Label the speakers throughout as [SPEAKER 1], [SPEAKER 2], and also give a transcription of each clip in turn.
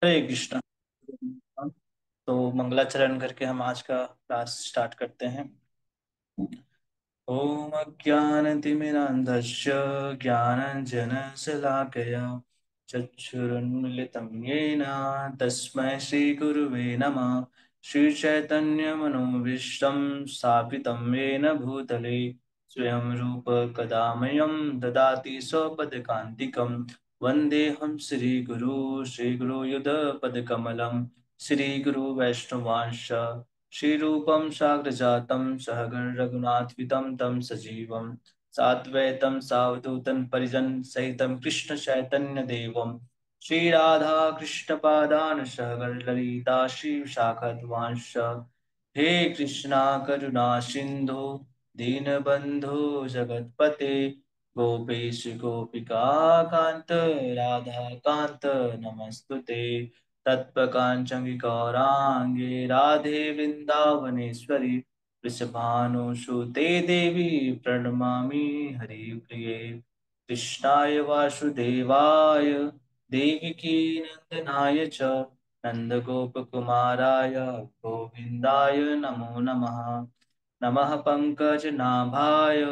[SPEAKER 1] हरे कृष्णा। तो मंगलाचरण करके हम आज का क्लास स्टार्ट करते हैं। ओम अज्ञानतिमिरान्धस्य ज्ञानाञ्जनशलाकया चक्षुरुन्मीलितं येन तस्मै श्रीगुरुवे नमः। श्रीचैतन्यमनोभीष्टं स्थापितं येन भूतले स्वयं रूप कदा मह्यं ददाति स्वपदकान्तिकं। वन्देऽहं श्रीगुरुयुधपदकमलं श्रीगुरुवैष्णवांश श्रीरूपं साग्रजातं सहगण रघुनाथवितं तं सजीवं साद्वैतं सावधूतं परिजन सहितं कृष्ण चैतन्य देवं श्रीराधा कृष्णपादान सहगण ललिता श्री विशाखध्वांश। हे कृष्णा करुणा सिंधु दीनबंधु जगतपते गोपेश गोपिका कांत राधा कांत नमस्तुते। तत्प्रकाञ्चन गौरांगे राधे वृंदावनेश्वरी वृषभानुसुते देवी प्रणमामि हरिप्रिये। कृष्णाय वासुदेवाय देवकी नंदनाय च नन्दगोपकुमाराय गोविन्दाय नमो नमः। नमः पङ्कजनाभाय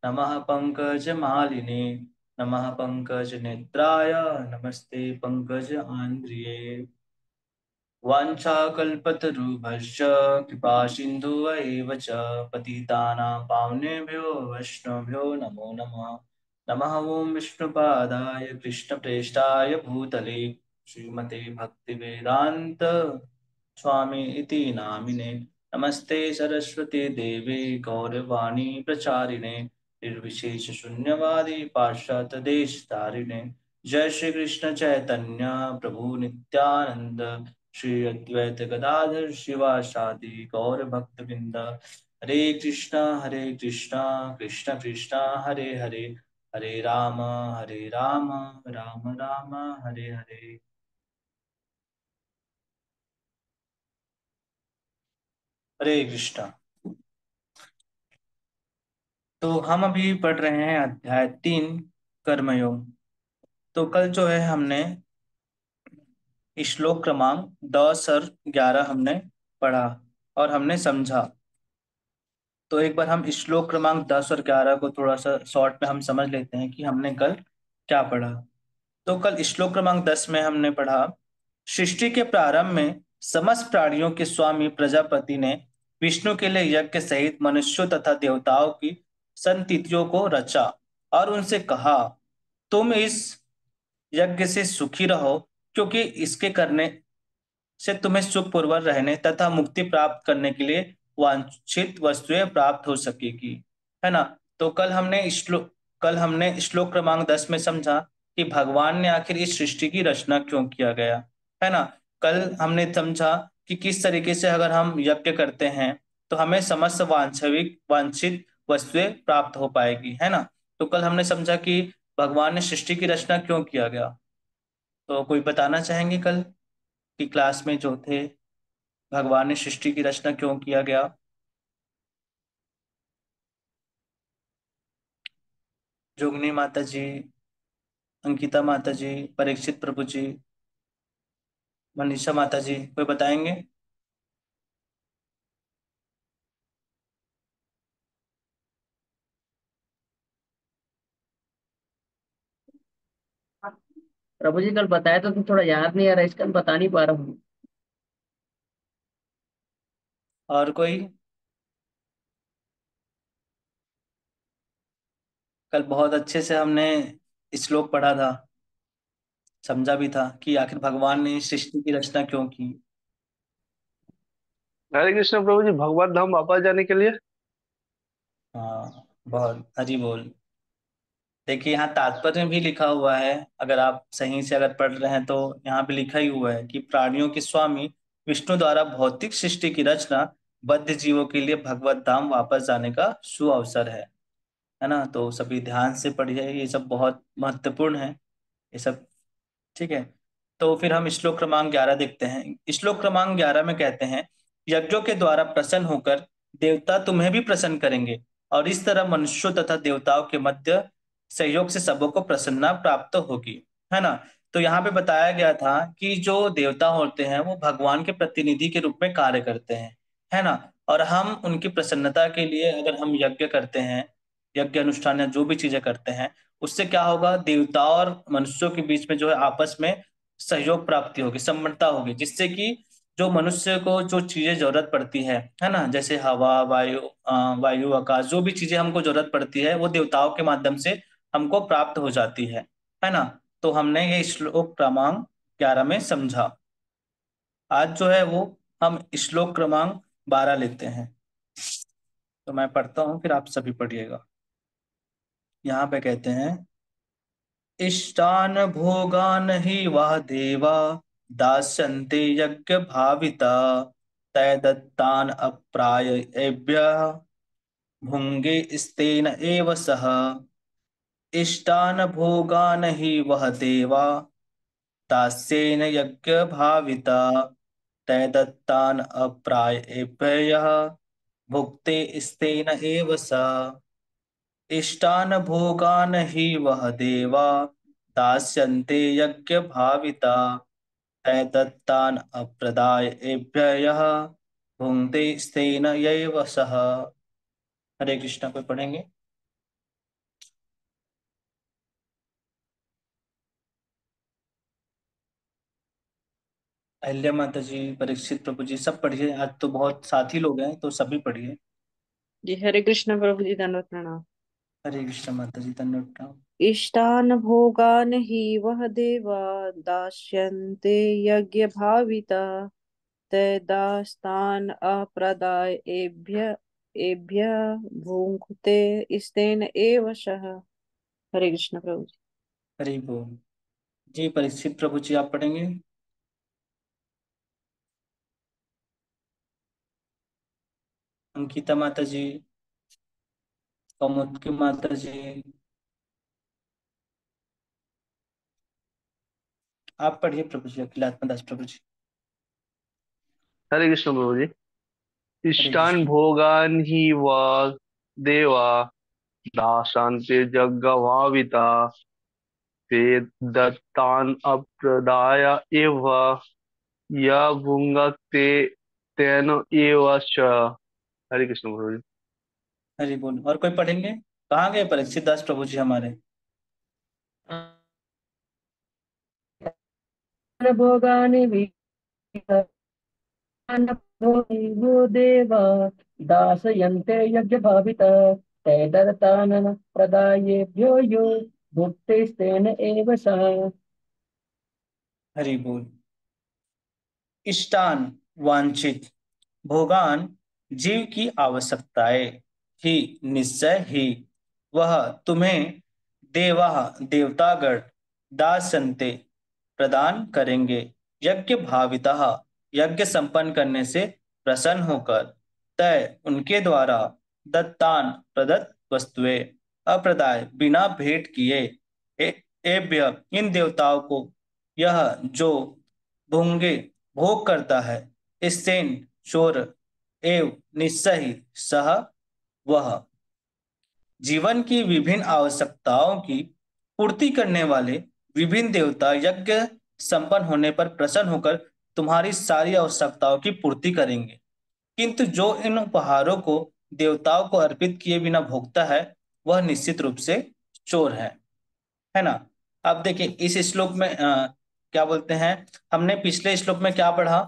[SPEAKER 1] नमः पङ्कजमालिने नमः पङ्कजनेत्राय नमस्ते पङ्कजाङ्घ्रिये। वाञ्छाकल्पतरुभ्यश्च कृपासिन्धु एव च पतितानां पावनेभ्यो वैष्णवेभ्यो नमो नमः। नमः ॐ विष्णुपादाय कृष्णप्रेष्ठाय भूतले श्रीमते भक्तिवेदान्त स्वामी इति नामिने। नमस्ते सरस्वती देवे गौरवाणी प्रचारिणे निर्विशेष शून्यवादी पाश्चात्य देश तारिणे। जय श्री कृष्ण चैतन्य प्रभु नित्यानंद श्री अद्वैत गदाधर शिवासादि गौर भक्त वृंद। हरे कृष्णा कृष्ण कृष्णा हरे हरे हरे राम राम राम हरे हरे। हरे कृष्णा। तो हम अभी पढ़ रहे हैं अध्याय 3 कर्मयोग। तो कल जो है हमने श्लोक क्रमांक 10 और 11 हमने पढ़ा और हमने समझा। तो एक बार हम श्लोक क्रमांक 10 और 11 को थोड़ा सा शॉर्ट में हम समझ लेते हैं कि हमने कल क्या पढ़ा। तो कल श्लोक क्रमांक 10 में हमने पढ़ा, सृष्टि के प्रारंभ में समस्त प्राणियों के स्वामी प्रजापति ने विष्णु के लिए यज्ञ सहित मनुष्यों तथा देवताओं की संततियों को रचा और उनसे कहा, तुम इस यज्ञ से सुखी रहो, क्योंकि इसके करने से तुम्हें सुखपूर्वक रहने तथा मुक्ति प्राप्त करने के लिए वांछित वस्तुएं प्राप्त हो सकेगी। है ना। तो कल हमने श्लोक क्रमांक 10 में समझा कि भगवान ने आखिर इस सृष्टि की रचना क्यों किया गया। है ना। कल हमने समझा कि किस तरीके से अगर हम यज्ञ करते हैं तो हमें समस्त वांछित वांछित वस्तुएं प्राप्त हो पाएगी। है ना। तो कल हमने समझा कि भगवान ने सृष्टि की रचना क्यों किया गया। तो कोई बताना चाहेंगे कल की क्लास में जो थे, भगवान ने सृष्टि की रचना क्यों किया गया। जोगनी माता जी, अंकिता माता जी, परीक्षित प्रभु जी, मनीषा माता जी, कोई बताएंगे।
[SPEAKER 2] प्रभु जी कल बताया तो थोड़ा याद नहीं आ रहा, इसका मैं बता नहीं पा रहा हूँ।
[SPEAKER 1] और कोई। कल बहुत अच्छे से हमने श्लोक पढ़ा था, समझा भी था कि आखिर भगवान ने इस सृष्टि की रचना क्यों की।
[SPEAKER 3] हरे कृष्ण प्रभु जी, भगवत धाम वापस जाने के लिए।
[SPEAKER 1] हाँ, बहुत हरी बोल। देखिए यहाँ तात्पर्य में भी लिखा हुआ है, अगर आप सही से अगर पढ़ रहे हैं तो यहाँ पे लिखा ही हुआ है कि प्राणियों के स्वामी विष्णु द्वारा भौतिक सृष्टि की रचना बद्ध जीवों के लिए भगवत धाम वापस जाने का सुअवसर है ना। तो सभी ध्यान से पढ़िए, ये सब बहुत महत्वपूर्ण है ये सब। ठीक है। तो फिर हम श्लोक क्रमांक 11 देखते हैं। श्लोक क्रमांक 11 में कहते हैं, यज्ञों के द्वारा प्रसन्न होकर देवता तुम्हें भी प्रसन्न करेंगे और इस तरह मनुष्यों तथा देवताओं के मध्य सहयोग से सबों को प्रसन्नता प्राप्त होगी। है ना। तो यहाँ पे बताया गया था कि जो देवता होते हैं वो भगवान के प्रतिनिधि के रूप में कार्य करते हैं, है ना। और हम उनकी प्रसन्नता के लिए अगर हम यज्ञ करते हैं, यज्ञ अनुष्ठान या जो भी चीजें करते हैं, उससे क्या होगा, देवताओं और मनुष्यों के बीच में जो है आपस में सहयोग प्राप्ति होगी, सम्मतता होगी, जिससे कि जो मनुष्य को जो चीजें जरूरत पड़ती है ना, जैसे हवा, वायु, वायु, आकाश, जो भी चीजें हमको जरूरत पड़ती है वो देवताओं के माध्यम से हमको प्राप्त हो जाती है ना। तो हमने ये श्लोक क्रमांक 11 में समझा। आज जो है वो हम श्लोक क्रमांक 12 लेते हैं। तो मैं पढ़ता हूँ, फिर आप सभी पढ़िएगा। यहाँ पे कहते हैं, इष्टान भोगान ही वह देवा दास्यन्ते यज्ञ भाविता तय दत्तान अप्रायेभ्य भुंगे स्तेन एव सह। इष्टान भोगान ही वह देवा दास्येन यज्ञ भाविता तय दत्तान अप्रायेभ्यः भुक्ते स्तेन एव स। इष्टान भोगान ही वह देवा दास्यन्ते यज्ञ भाविता तय दत्तान अप्रदायेभ्यः भुङ्क्ते स्तेन एव सः। हरे कृष्णा पे पढ़ेंगे। अहिल्या माता जी, परीक्षित प्रभु जी, सब पढ़िए। आज तो बहुत साथी लोग हैं तो सभी पढ़िए।
[SPEAKER 4] जी हरे कृष्ण प्रभु जी, दंडवत प्रणाम।
[SPEAKER 1] हरे कृष्ण माता जी, धन्यवाद प्रणाम।
[SPEAKER 4] इष्टान भोगान ही वह देवा दास्यन्ते यज्ञ भाविता ते दास्तान अप्रदाय एभ्य भुङ्क्ते स्तेन एव सः। हरे कृष्ण प्रभु जी।
[SPEAKER 1] हरि बोल। जी परीक्षित प्रभु जी, आप पढ़ेंगे। अंकिता माता जी, कौमुदकी माता जी, आप पढ़िए प्रभु जी, अखिलात्म दास प्रभु जी।
[SPEAKER 3] हरे कृष्ण प्रभु जी।
[SPEAKER 1] हरे
[SPEAKER 3] इष्टान
[SPEAKER 1] कृष्ण।
[SPEAKER 3] भोगान ही व देवा दाशान्ते जग्गभाविता ते दत्तान अप्रदाय एव य भुङ्क्ते तेन एव च। हरे कृष्ण प्रभु जी।
[SPEAKER 1] हरि बोल। और कोई पढ़ेंगे। कहाँ गए परीक्षित दास प्रभु जी हमारे।
[SPEAKER 2] भोगानि वो देवा दासयन्ते यज्ञभाविता तैदर्तानन प्रदायेभ्यो यो भुक्तिस्तेन एव सः।
[SPEAKER 1] हरि बोल। इष्टान, वांछित, भोगान, जीव की आवश्यकताएं, ही, निश्चय ही, वह तुम्हें, देवा, देवतागण, दासंते, प्रदान करेंगे, यज्ञ भावितः, यज्ञ संपन्न करने से प्रसन्न होकर, तय, उनके द्वारा, दत्तान, प्रदत्त वस्तुएं, अप्रदाय, बिना भेंट किए, एभ्य, इन देवताओं को, यह, जो, भुंगे, भोग करता है, स्तेन, शोर, एव, निश्चय ही, सह, वह, जीवन की विभिन्न आवश्यकताओं की पूर्ति करने वाले विभिन्न देवता यज्ञ संपन्न होने पर प्रसन्न होकर तुम्हारी सारी आवश्यकताओं की पूर्ति करेंगे। किंतु जो इन उपहारों को देवताओं को अर्पित किए बिना भोगता है, वह निश्चित रूप से चोर है ना। अब देखिए इस श्लोक में क्या बोलते हैं। हमने पिछले श्लोक में क्या पढ़ा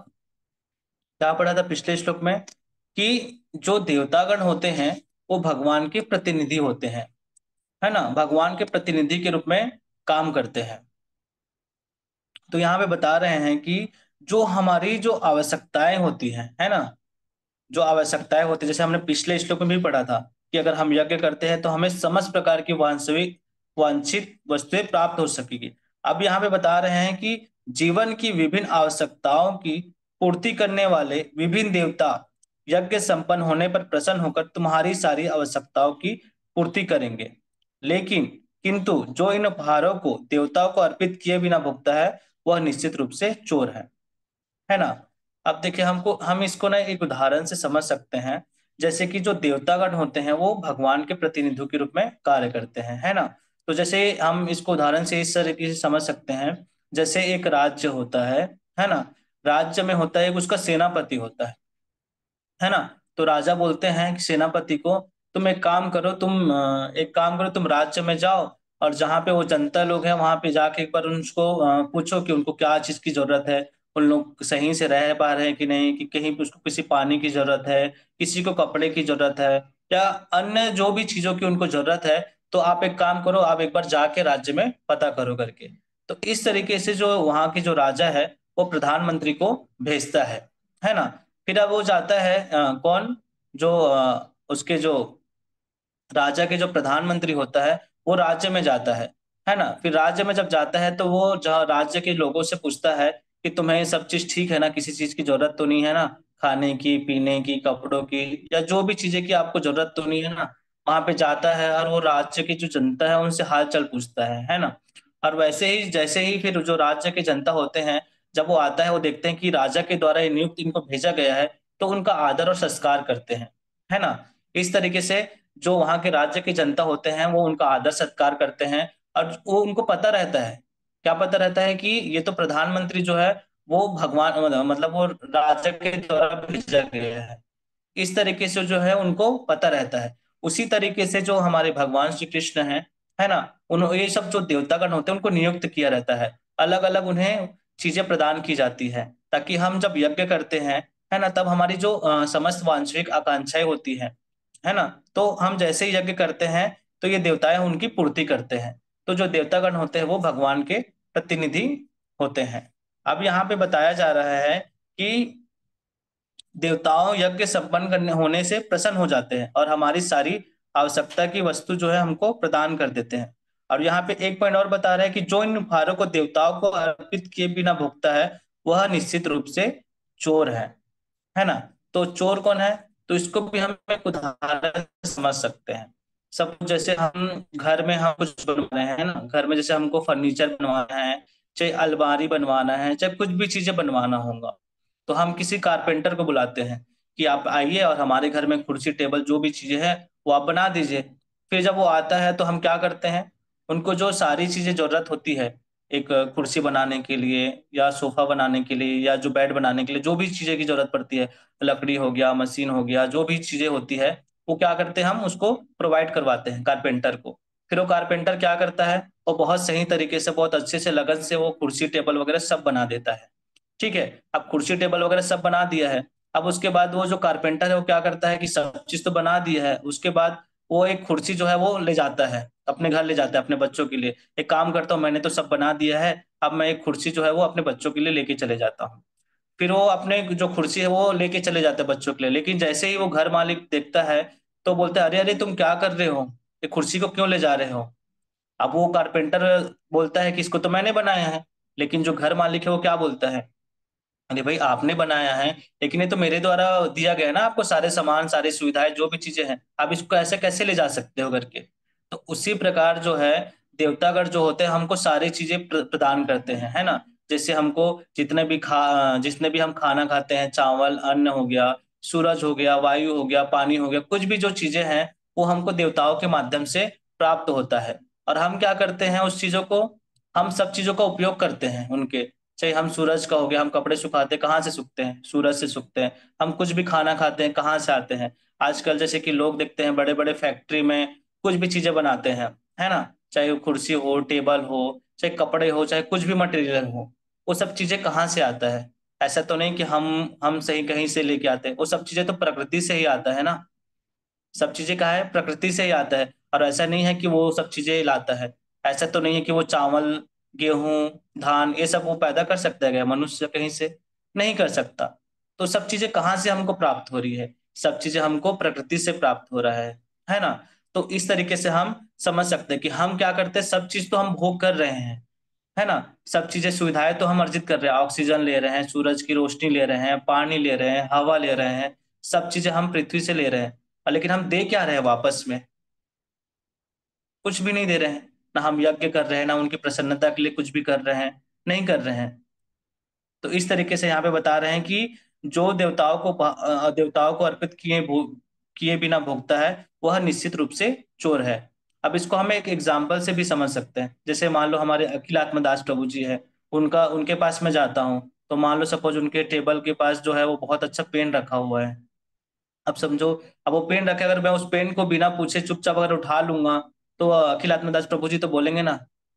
[SPEAKER 1] था पिछले श्लोक में, कि जो देवतागण होते हैं वो भगवान के प्रतिनिधि होते हैं, है ना, भगवान के प्रतिनिधि के रूप में काम करते हैं। तो यहाँ पे बता रहे हैं कि जो हमारी जो आवश्यकताएं होती हैं, है ना, जो आवश्यकताएं होती है, जैसे हमने पिछले श्लोक में भी पढ़ा था कि अगर हम यज्ञ करते हैं तो हमें समस्त प्रकार की वांछित वांछित वस्तुएं प्राप्त हो सकेगी। अब यहाँ पे बता रहे हैं कि जीवन की विभिन्न आवश्यकताओं की पूर्ति करने वाले विभिन्न देवता यज्ञ संपन्न होने पर प्रसन्न होकर तुम्हारी सारी आवश्यकताओं की पूर्ति करेंगे। लेकिन किंतु जो इन उपहारों को देवताओं को अर्पित किए बिना भुगता है, वह निश्चित रूप से चोर है ना। अब देखिए हम इसको ना एक उदाहरण से समझ सकते हैं। जैसे कि जो देवतागण होते हैं वो भगवान के प्रतिनिधियों के रूप में कार्य करते हैं, है ना। तो जैसे हम इसको उदाहरण से इस तरीके से समझ सकते हैं जैसे एक राज्य होता है ना। राज्य में होता है एक उसका सेनापति होता है ना। तो राजा बोलते हैं कि सेनापति को, तुम एक काम करो, एक काम करो, तुम राज्य में जाओ और जहाँ पे वो जनता लोग हैं वहां पे जाके एक बार उनको पूछो कि उनको क्या चीज की जरूरत है, उन लोग सही से रह पा रहे हैं कि नहीं, कि कहीं पे उसको किसी पानी की जरूरत है, किसी को कपड़े की जरूरत है, या अन्य जो भी चीजों की उनको जरूरत है। तो आप एक काम करो, आप एक बार जाके राज्य में पता करो करके। तो इस तरीके से जो वहाँ के जो राजा है वो प्रधानमंत्री को भेजता है ना। फिर अब वो जाता है, कौन, जो उसके जो राजा के जो प्रधानमंत्री होता है वो राज्य में जाता है ना। फिर राज्य में जब जाता है तो वो जहाँ राज्य के लोगों से पूछता है कि तुम्हें सब चीज ठीक है ना, किसी चीज की जरूरत तो नहीं है ना, खाने की, पीने की, कपड़ों की, या जो भी चीजें की आपको जरूरत तो नहीं है ना। वहां पे जाता है और वो राज्य की जो जनता है उनसे हाल चाल पूछता है ना। और वैसे ही जैसे ही फिर जो राज्य के जनता होते हैं, जब वो आता है वो देखते हैं कि राजा के द्वारा ये नियुक्त इनको भेजा गया है, तो उनका आदर और सत्कार करते हैं, है ना। इस तरीके से जो वहाँ के राज्य की जनता होते हैं वो उनका आदर सत्कार करते हैं। और वो उनको पता रहता है, क्या पता रहता है, कि ये तो प्रधानमंत्री जो है वो भगवान, मतलब वो राजा के द्वारा भेजा गया है। इस तरीके से जो है उनको पता रहता है। उसी तरीके से जो हमारे भगवान श्री कृष्ण है ना, उन ये सब जो देवतागण होते हैं उनको नियुक्त किया रहता है। अलग अलग उन्हें चीजें प्रदान की जाती है, ताकि हम जब यज्ञ करते हैं, है ना, तब हमारी जो समस्त वांछिक आकांक्षाएं होती है ना, तो हम जैसे ही यज्ञ करते हैं तो ये देवताएं उनकी पूर्ति करते हैं। तो जो देवतागण होते हैं वो भगवान के प्रतिनिधि होते हैं। अब यहाँ पे बताया जा रहा है कि देवताओं यज्ञ संपन्न करने होने से प्रसन्न हो जाते हैं और हमारी सारी आवश्यकता की वस्तु जो है हमको प्रदान कर देते हैं। और यहाँ पे एक पॉइंट और बता रहा है कि जो इन उपहारों को देवताओं को अर्पित किए बिना भोगता है वह निश्चित रूप से चोर है ना। तो चोर कौन है, तो इसको भी हम एक उदाहरण से समझ सकते हैं। सब जैसे हम घर में हम कुछ बनवा रहे हैं ना, घर में जैसे हमको फर्नीचर बनवाना है, चाहे अलमारी बनवाना है, चाहे कुछ भी चीजें बनवाना होगा, तो हम किसी कारपेंटर को बुलाते हैं कि आप आइए और हमारे घर में कुर्सी टेबल जो भी चीजें हैं वो आप बना दीजिए। फिर जब वो आता है तो हम क्या करते हैं, उनको जो सारी चीजें जरूरत होती है, एक कुर्सी बनाने के लिए या सोफा बनाने के लिए या जो बेड बनाने के लिए जो भी चीजें की जरूरत पड़ती है, लकड़ी हो गया, मशीन हो गया, जो भी चीजें होती है, वो क्या करते हैं, हम उसको प्रोवाइड करवाते हैं कारपेंटर को। फिर वो कारपेंटर क्या करता है, वो बहुत सही तरीके से, बहुत अच्छे से, लगन से वो कुर्सी टेबल वगैरह सब बना देता है। ठीक है। अब कुर्सी टेबल वगैरह सब बना दिया है। अब उसके बाद वो जो कारपेंटर है वो क्या करता है कि सब चीज तो बना दिया है, उसके बाद वो एक कुर्सी जो है वो ले जाता है, अपने घर ले जाता है अपने बच्चों के लिए। एक काम करता हूँ, मैंने तो सब बना दिया है, अब मैं एक कुर्सी जो है वो अपने बच्चों के लिए लेके चले जाता हूँ। फिर वो अपने जो कुर्सी है वो लेके चले जाते हैं बच्चों के लिए, लेकिन जैसे ही वो घर मालिक देखता है तो बोलता है, अरे अरे तुम क्या कर रहे हो, ये कुर्सी को क्यों ले जा रहे हो। अब वो कारपेंटर बोलता है कि इसको तो मैंने बनाया है, लेकिन जो घर मालिक है वो क्या बोलता है, अरे भाई आपने बनाया है, लेकिन ये तो मेरे द्वारा दिया गया है ना आपको, सारे सामान, सारी सुविधाएं, जो भी चीजें हैं, आप इसको ऐसे कैसे ले जा सकते हो करके। तो उसी प्रकार जो है देवतागण जो होते हैं हमको सारी चीजें प्रदान करते हैं, है ना। जैसे हमको जितने भी हम खाना खाते हैं, चावल, अन्न हो गया, सूरज हो गया, वायु हो गया, पानी हो गया, कुछ भी जो चीजें हैं वो हमको देवताओं के माध्यम से प्राप्त होता है। और हम क्या करते हैं उस चीजों को, हम सब चीजों का उपयोग करते हैं उनके। चाहे हम सूरज का हो गया, हम कपड़े सुखाते हैं, कहाँ से सूखते हैं, सूरज से सूखते हैं। हम कुछ भी खाना खाते हैं, कहाँ से आते हैं, आजकल जैसे कि लोग देखते हैं बड़े बड़े फैक्ट्री में कुछ भी चीजें बनाते हैं, है ना। चाहे वो कुर्सी हो, टेबल हो, चाहे कपड़े हो, चाहे कुछ भी मटेरियल हो, वो सब चीजें कहाँ से आता है। ऐसा तो नहीं कि हम सही कहीं से लेके आते हैं, वो सब चीजें तो प्रकृति से ही आता है ना। सब चीजें कहाँ है, प्रकृति से ही आता है। और ऐसा नहीं है कि वो सब चीजें लाता है। ऐसा तो नहीं है कि वो चावल, गेहूं, धान, ये सब वो पैदा कर सकता है क्या मनुष्य कहीं से, नहीं कर सकता। तो सब चीजें कहाँ से हमको प्राप्त हो रही है, सब चीजें हमको प्रकृति से प्राप्त हो रहा है ना। तो इस तरीके से हम समझ सकते हैं कि हम क्या करते हैं, सब चीज तो हम भोग कर रहे हैं, है ना। सब चीजें, सुविधाएं तो हम अर्जित कर रहे हैं, ऑक्सीजन ले रहे हैं, सूरज की रोशनी ले रहे हैं, पानी ले रहे हैं, हवा ले रहे हैं, सब चीजें हम पृथ्वी से ले रहे हैं। लेकिन हम दे क्या रहे हैं वापस में, कुछ भी नहीं दे रहे हैं। ना हम यज्ञ कर रहे हैं, ना उनकी प्रसन्नता के लिए कुछ भी कर रहे हैं, नहीं कर रहे हैं। तो इस तरीके से यहाँ पे बता रहे हैं कि जो देवताओं को अर्पित किए बिना भोगता है वह निश्चित रूप से चोर है। अब इसको हम एक एग्जाम्पल से भी समझ सकते हैं। जैसे मान लो हमारे अखिल आत्मदास प्रभु जी है, उनका उनके पास मैं जाता हूँ, तो मान लो सपोज उनके टेबल के पास जो है वो बहुत अच्छा पेन रखा हुआ है। अब समझो, अब वो पेन रखे, अगर मैं उस पेन को बिना पूछे चुपचाप अगर उठा लूंगा, तो अखिल आत्मदास प्रभु जी तो बोलेंगे ना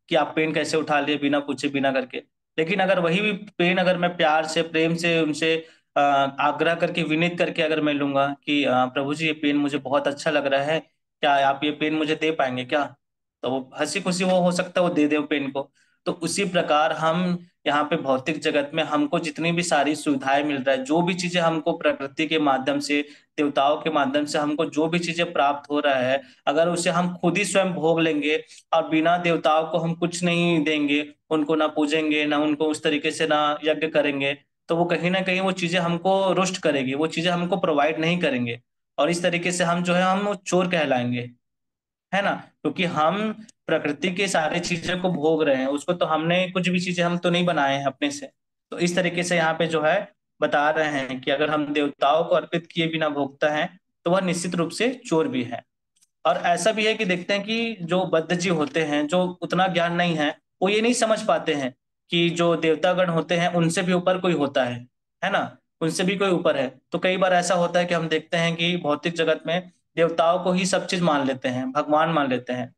[SPEAKER 1] कि आप पेन कैसे उठा लिए बिना पूछे बिना करके। लेकिन अगर वही भी पेन अगर मैं प्यार से प्रेम से उनसे आग्रह करके विनीत करके अगर मैं लूंगा कि प्रभु जी ये पेन मुझे बहुत अच्छा लग रहा है, क्या आप ये पेन मुझे दे पाएंगे क्या? तो वो हंसी खुशी वो हो सकता है वो दे दे पेन को। तो उसी प्रकार हम यहाँ पे भौतिक जगत में हमको जितनी भी सारी सुविधाएं मिल रहा है, जो भी चीजें हमको प्रकृति के माध्यम से, देवताओं के माध्यम से हमको जो भी चीजें प्राप्त हो रहा है, अगर उसे हम खुद ही स्वयं भोग लेंगे और बिना देवताओं को हम कुछ नहीं देंगे, उनको ना पूजेंगे ना उनको उस तरीके से ना यज्ञ करेंगे, तो वो कहीं ना कहीं वो चीजें हमको रुष्ट करेगी, वो चीजें हमको प्रोवाइड नहीं करेंगे। और इस तरीके से हम जो है हम चोर कहलाएंगे, है ना? क्योंकि हम प्रकृति के सारे चीजें को भोग रहे हैं, उसको तो हमने कुछ भी चीजें हम तो नहीं बनाए हैं अपने से। तो इस तरीके से यहाँ पे जो है बता रहे हैं कि अगर हम देवताओं को अर्पित किए बिना भोगता है, तो वह निश्चित रूप से चोर भी है। और ऐसा भी है कि देखते हैं कि जो बद्ध जीव होते हैं, जो उतना ज्ञान नहीं है, वो ये नहीं समझ पाते हैं कि जो देवतागण होते हैं उनसे भी ऊपर कोई होता है ना? उनसे भी कोई ऊपर है। तो कई बार ऐसा होता है कि हम देखते हैं कि भौतिक जगत में देवताओं को ही सब चीज मान लेते हैं, भगवान मान लेते हैं,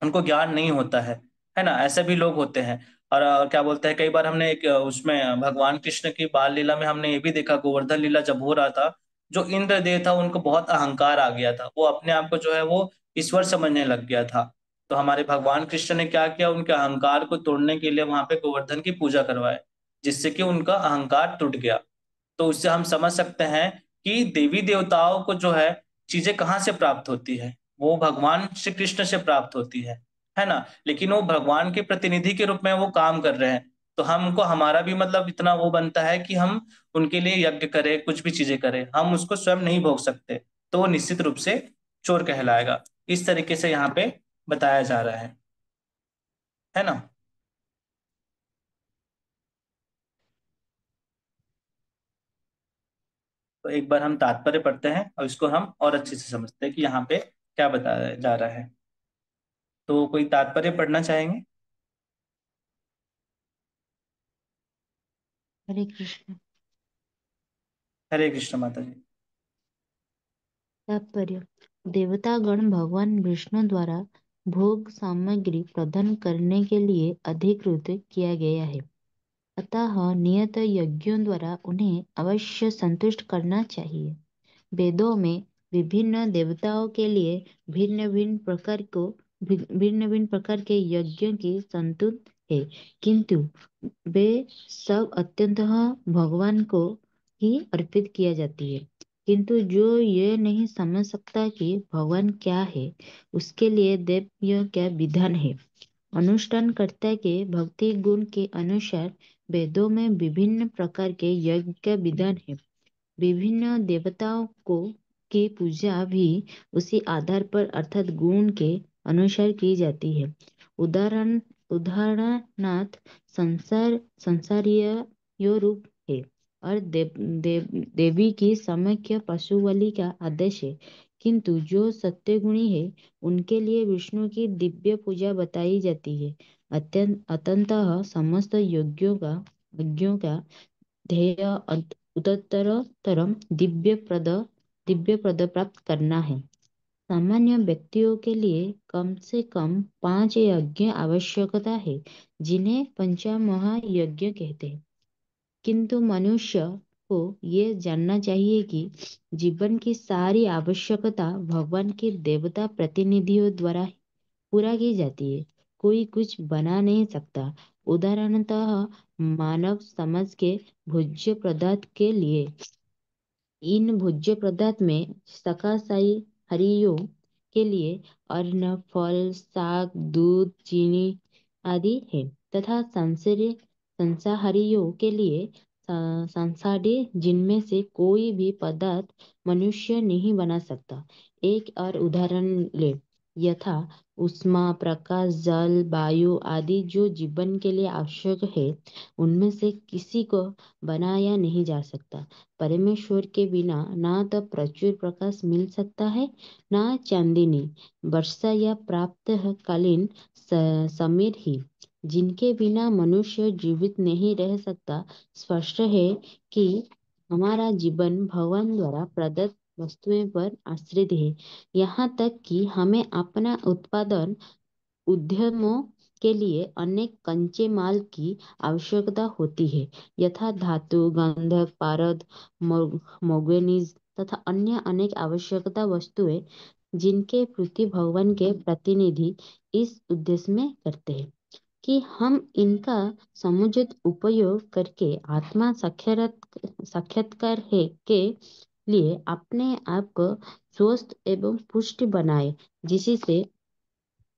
[SPEAKER 1] उनको ज्ञान नहीं होता है ना? ऐसे भी लोग होते हैं। और क्या बोलते हैं, कई बार हमने एक उसमें भगवान कृष्ण की बाल लीला में हमने ये भी देखा, गोवर्धन लीला जब हो रहा था, जो इंद्रदेव था उनको बहुत अहंकार आ गया था, वो अपने आप को जो है वो ईश्वर समझने लग गया था। तो हमारे भगवान कृष्ण ने क्या किया, उनके अहंकार को तोड़ने के लिए वहां पे गोवर्धन की पूजा करवाए, जिससे कि उनका अहंकार टूट गया। तो उससे हम समझ सकते हैं कि देवी देवताओं को जो है चीजें कहाँ से प्राप्त होती है, वो भगवान श्री कृष्ण से प्राप्त होती है ना? लेकिन वो भगवान के प्रतिनिधि के रूप में वो काम कर रहे हैं। तो हमको हमारा भी मतलब इतना वो बनता है कि हम उनके लिए यज्ञ करें, कुछ भी चीजें करें, हम उसको स्वयं नहीं भोग सकते। तो वो निश्चित रूप से चोर कहलाएगा। इस तरीके से यहाँ पे बताया जा रहा है ना? तो एक बार हम तात्पर्य पढ़ते हैं और इसको हम और अच्छे से समझते हैं कि यहाँ पे क्या बताया जा रहा है। तो कोई तात्पर्य पढ़ना चाहेंगे?
[SPEAKER 5] हरे कृष्ण।
[SPEAKER 1] हरे कृष्ण माता जी।
[SPEAKER 5] तात्पर्य। देवतागण भगवान विष्णु द्वारा भोग सामग्री प्रदान करने के लिए अधिकृत किया गया है, अतः नियत यज्ञों द्वारा उन्हें अवश्य संतुष्ट करना चाहिए। वेदों में विभिन्न देवताओं के लिए भिन्न भिन्न प्रकार को भिन्न भिन्न प्रकार के यज्ञों की संतुत है, किंतु वे सब अत्यंत भगवान को ही अर्पित किया जाती है। किंतु जो ये नहीं समझ सकता कि भगवान क्या है, उसके लिए देव क्या विधान है। अनुष्ठानकर्ता के भक्ति गुण के अनुसार वेदों में विभिन्न प्रकार के यज्ञ का विधान है। विभिन्न देवताओं को की पूजा भी उसी आधार पर अर्थात गुण के अनुसार की जाती है। उदाहरण उदाहरणार्थ संसारीय यो रूप है और देवी की समख्य पशु बलि का आदेश है, किंतु जो सत्य गुणी है उनके लिए विष्णु की दिव्य पूजा बताई जाती है। अतंतः समस्त यज्ञों का ध्येय उत्तरोत्तर दिव्य प्रद प्राप्त करना है। सामान्य व्यक्तियों के लिए कम से कम 5 यज्ञ आवश्यकता है, जिन्हें पंचमहायज्ञ कहते हैं। किंतु मनुष्य को ये जानना चाहिए कि जीवन की सारी आवश्यकता भगवान के देवता प्रतिनिधियों द्वारा पूरा की जाती है। कोई कुछ बना नहीं सकता। उदाहरणतः मानव समाज के भोज्य पदार्थ के लिए इन भोज्य पदार्थ में शाकाहारियों के लिए अन्न, फल, शाक, दूध, चीनी आदि है, तथा सांसाहारियों के लिए सांसारी, जिनमें से कोई भी पदार्थ मनुष्य नहीं बना सकता। एक और उदाहरण ले, यथा उष्मा, प्रकाश, जल, वायु आदि जो जीवन के लिए आवश्यक है, उनमें से किसी को बनाया नहीं जा सकता। परमेश्वर के बिना ना तो प्रचुर प्रकाश मिल सकता है, ना चांदनी, वर्षा या प्रातः कालीन समीर ही। जिनके बिना मनुष्य जीवित नहीं रह सकता। स्पष्ट है कि हमारा जीवन भगवान द्वारा प्रदत्त वस्तुओं पर आश्रित है। यहाँ तक कि हमें अपना उत्पादन उद्यमों के लिए अनेक कच्चे माल की आवश्यकता होती है, यथा धातु, गंधक, पारद, मैंगनीज तथा अन्य अनेक आवश्यकता वस्तुएं, जिनके प्रति भगवान के प्रतिनिधि इस उद्देश्य में करते हैं कि हम इनका समुचित उपयोग करके आत्मा साक्षात्कार है के लिए अपने आप को स्वस्थ एवं पुष्ट बनाए, जिससे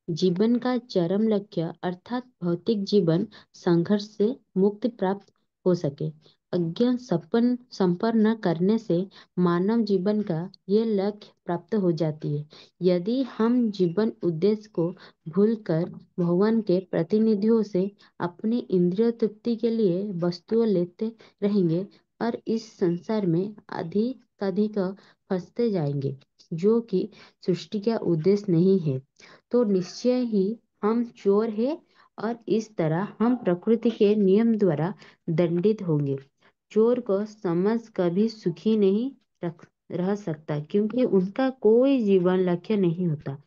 [SPEAKER 5] जीवन का चरम लक्ष्य अर्थात भौतिक जीवन संघर्ष से मुक्ति प्राप्त हो सके। अज्ञान सपन संपन्न करने से मानव जीवन का ये लक्ष्य प्राप्त हो जाती है। यदि हम जीवन उद्देश्य को भूलकर भगवान के प्रतिनिधियों से अपनी इंद्रिय तृप्ति के लिए वस्तुएं लेते रहेंगे और इस संसार में अधिक फंसते जाएंगे, जो कि सृष्टि का उद्देश्य नहीं है, तो निश्चय ही हम चोर हैं और इस तरह हम प्रकृति के नियम द्वारा दंडित होंगे। चोर को समझ कभी सुखी नहीं रह सकता, क्योंकि उनका कोई जीवन लक्ष्य नहीं होता।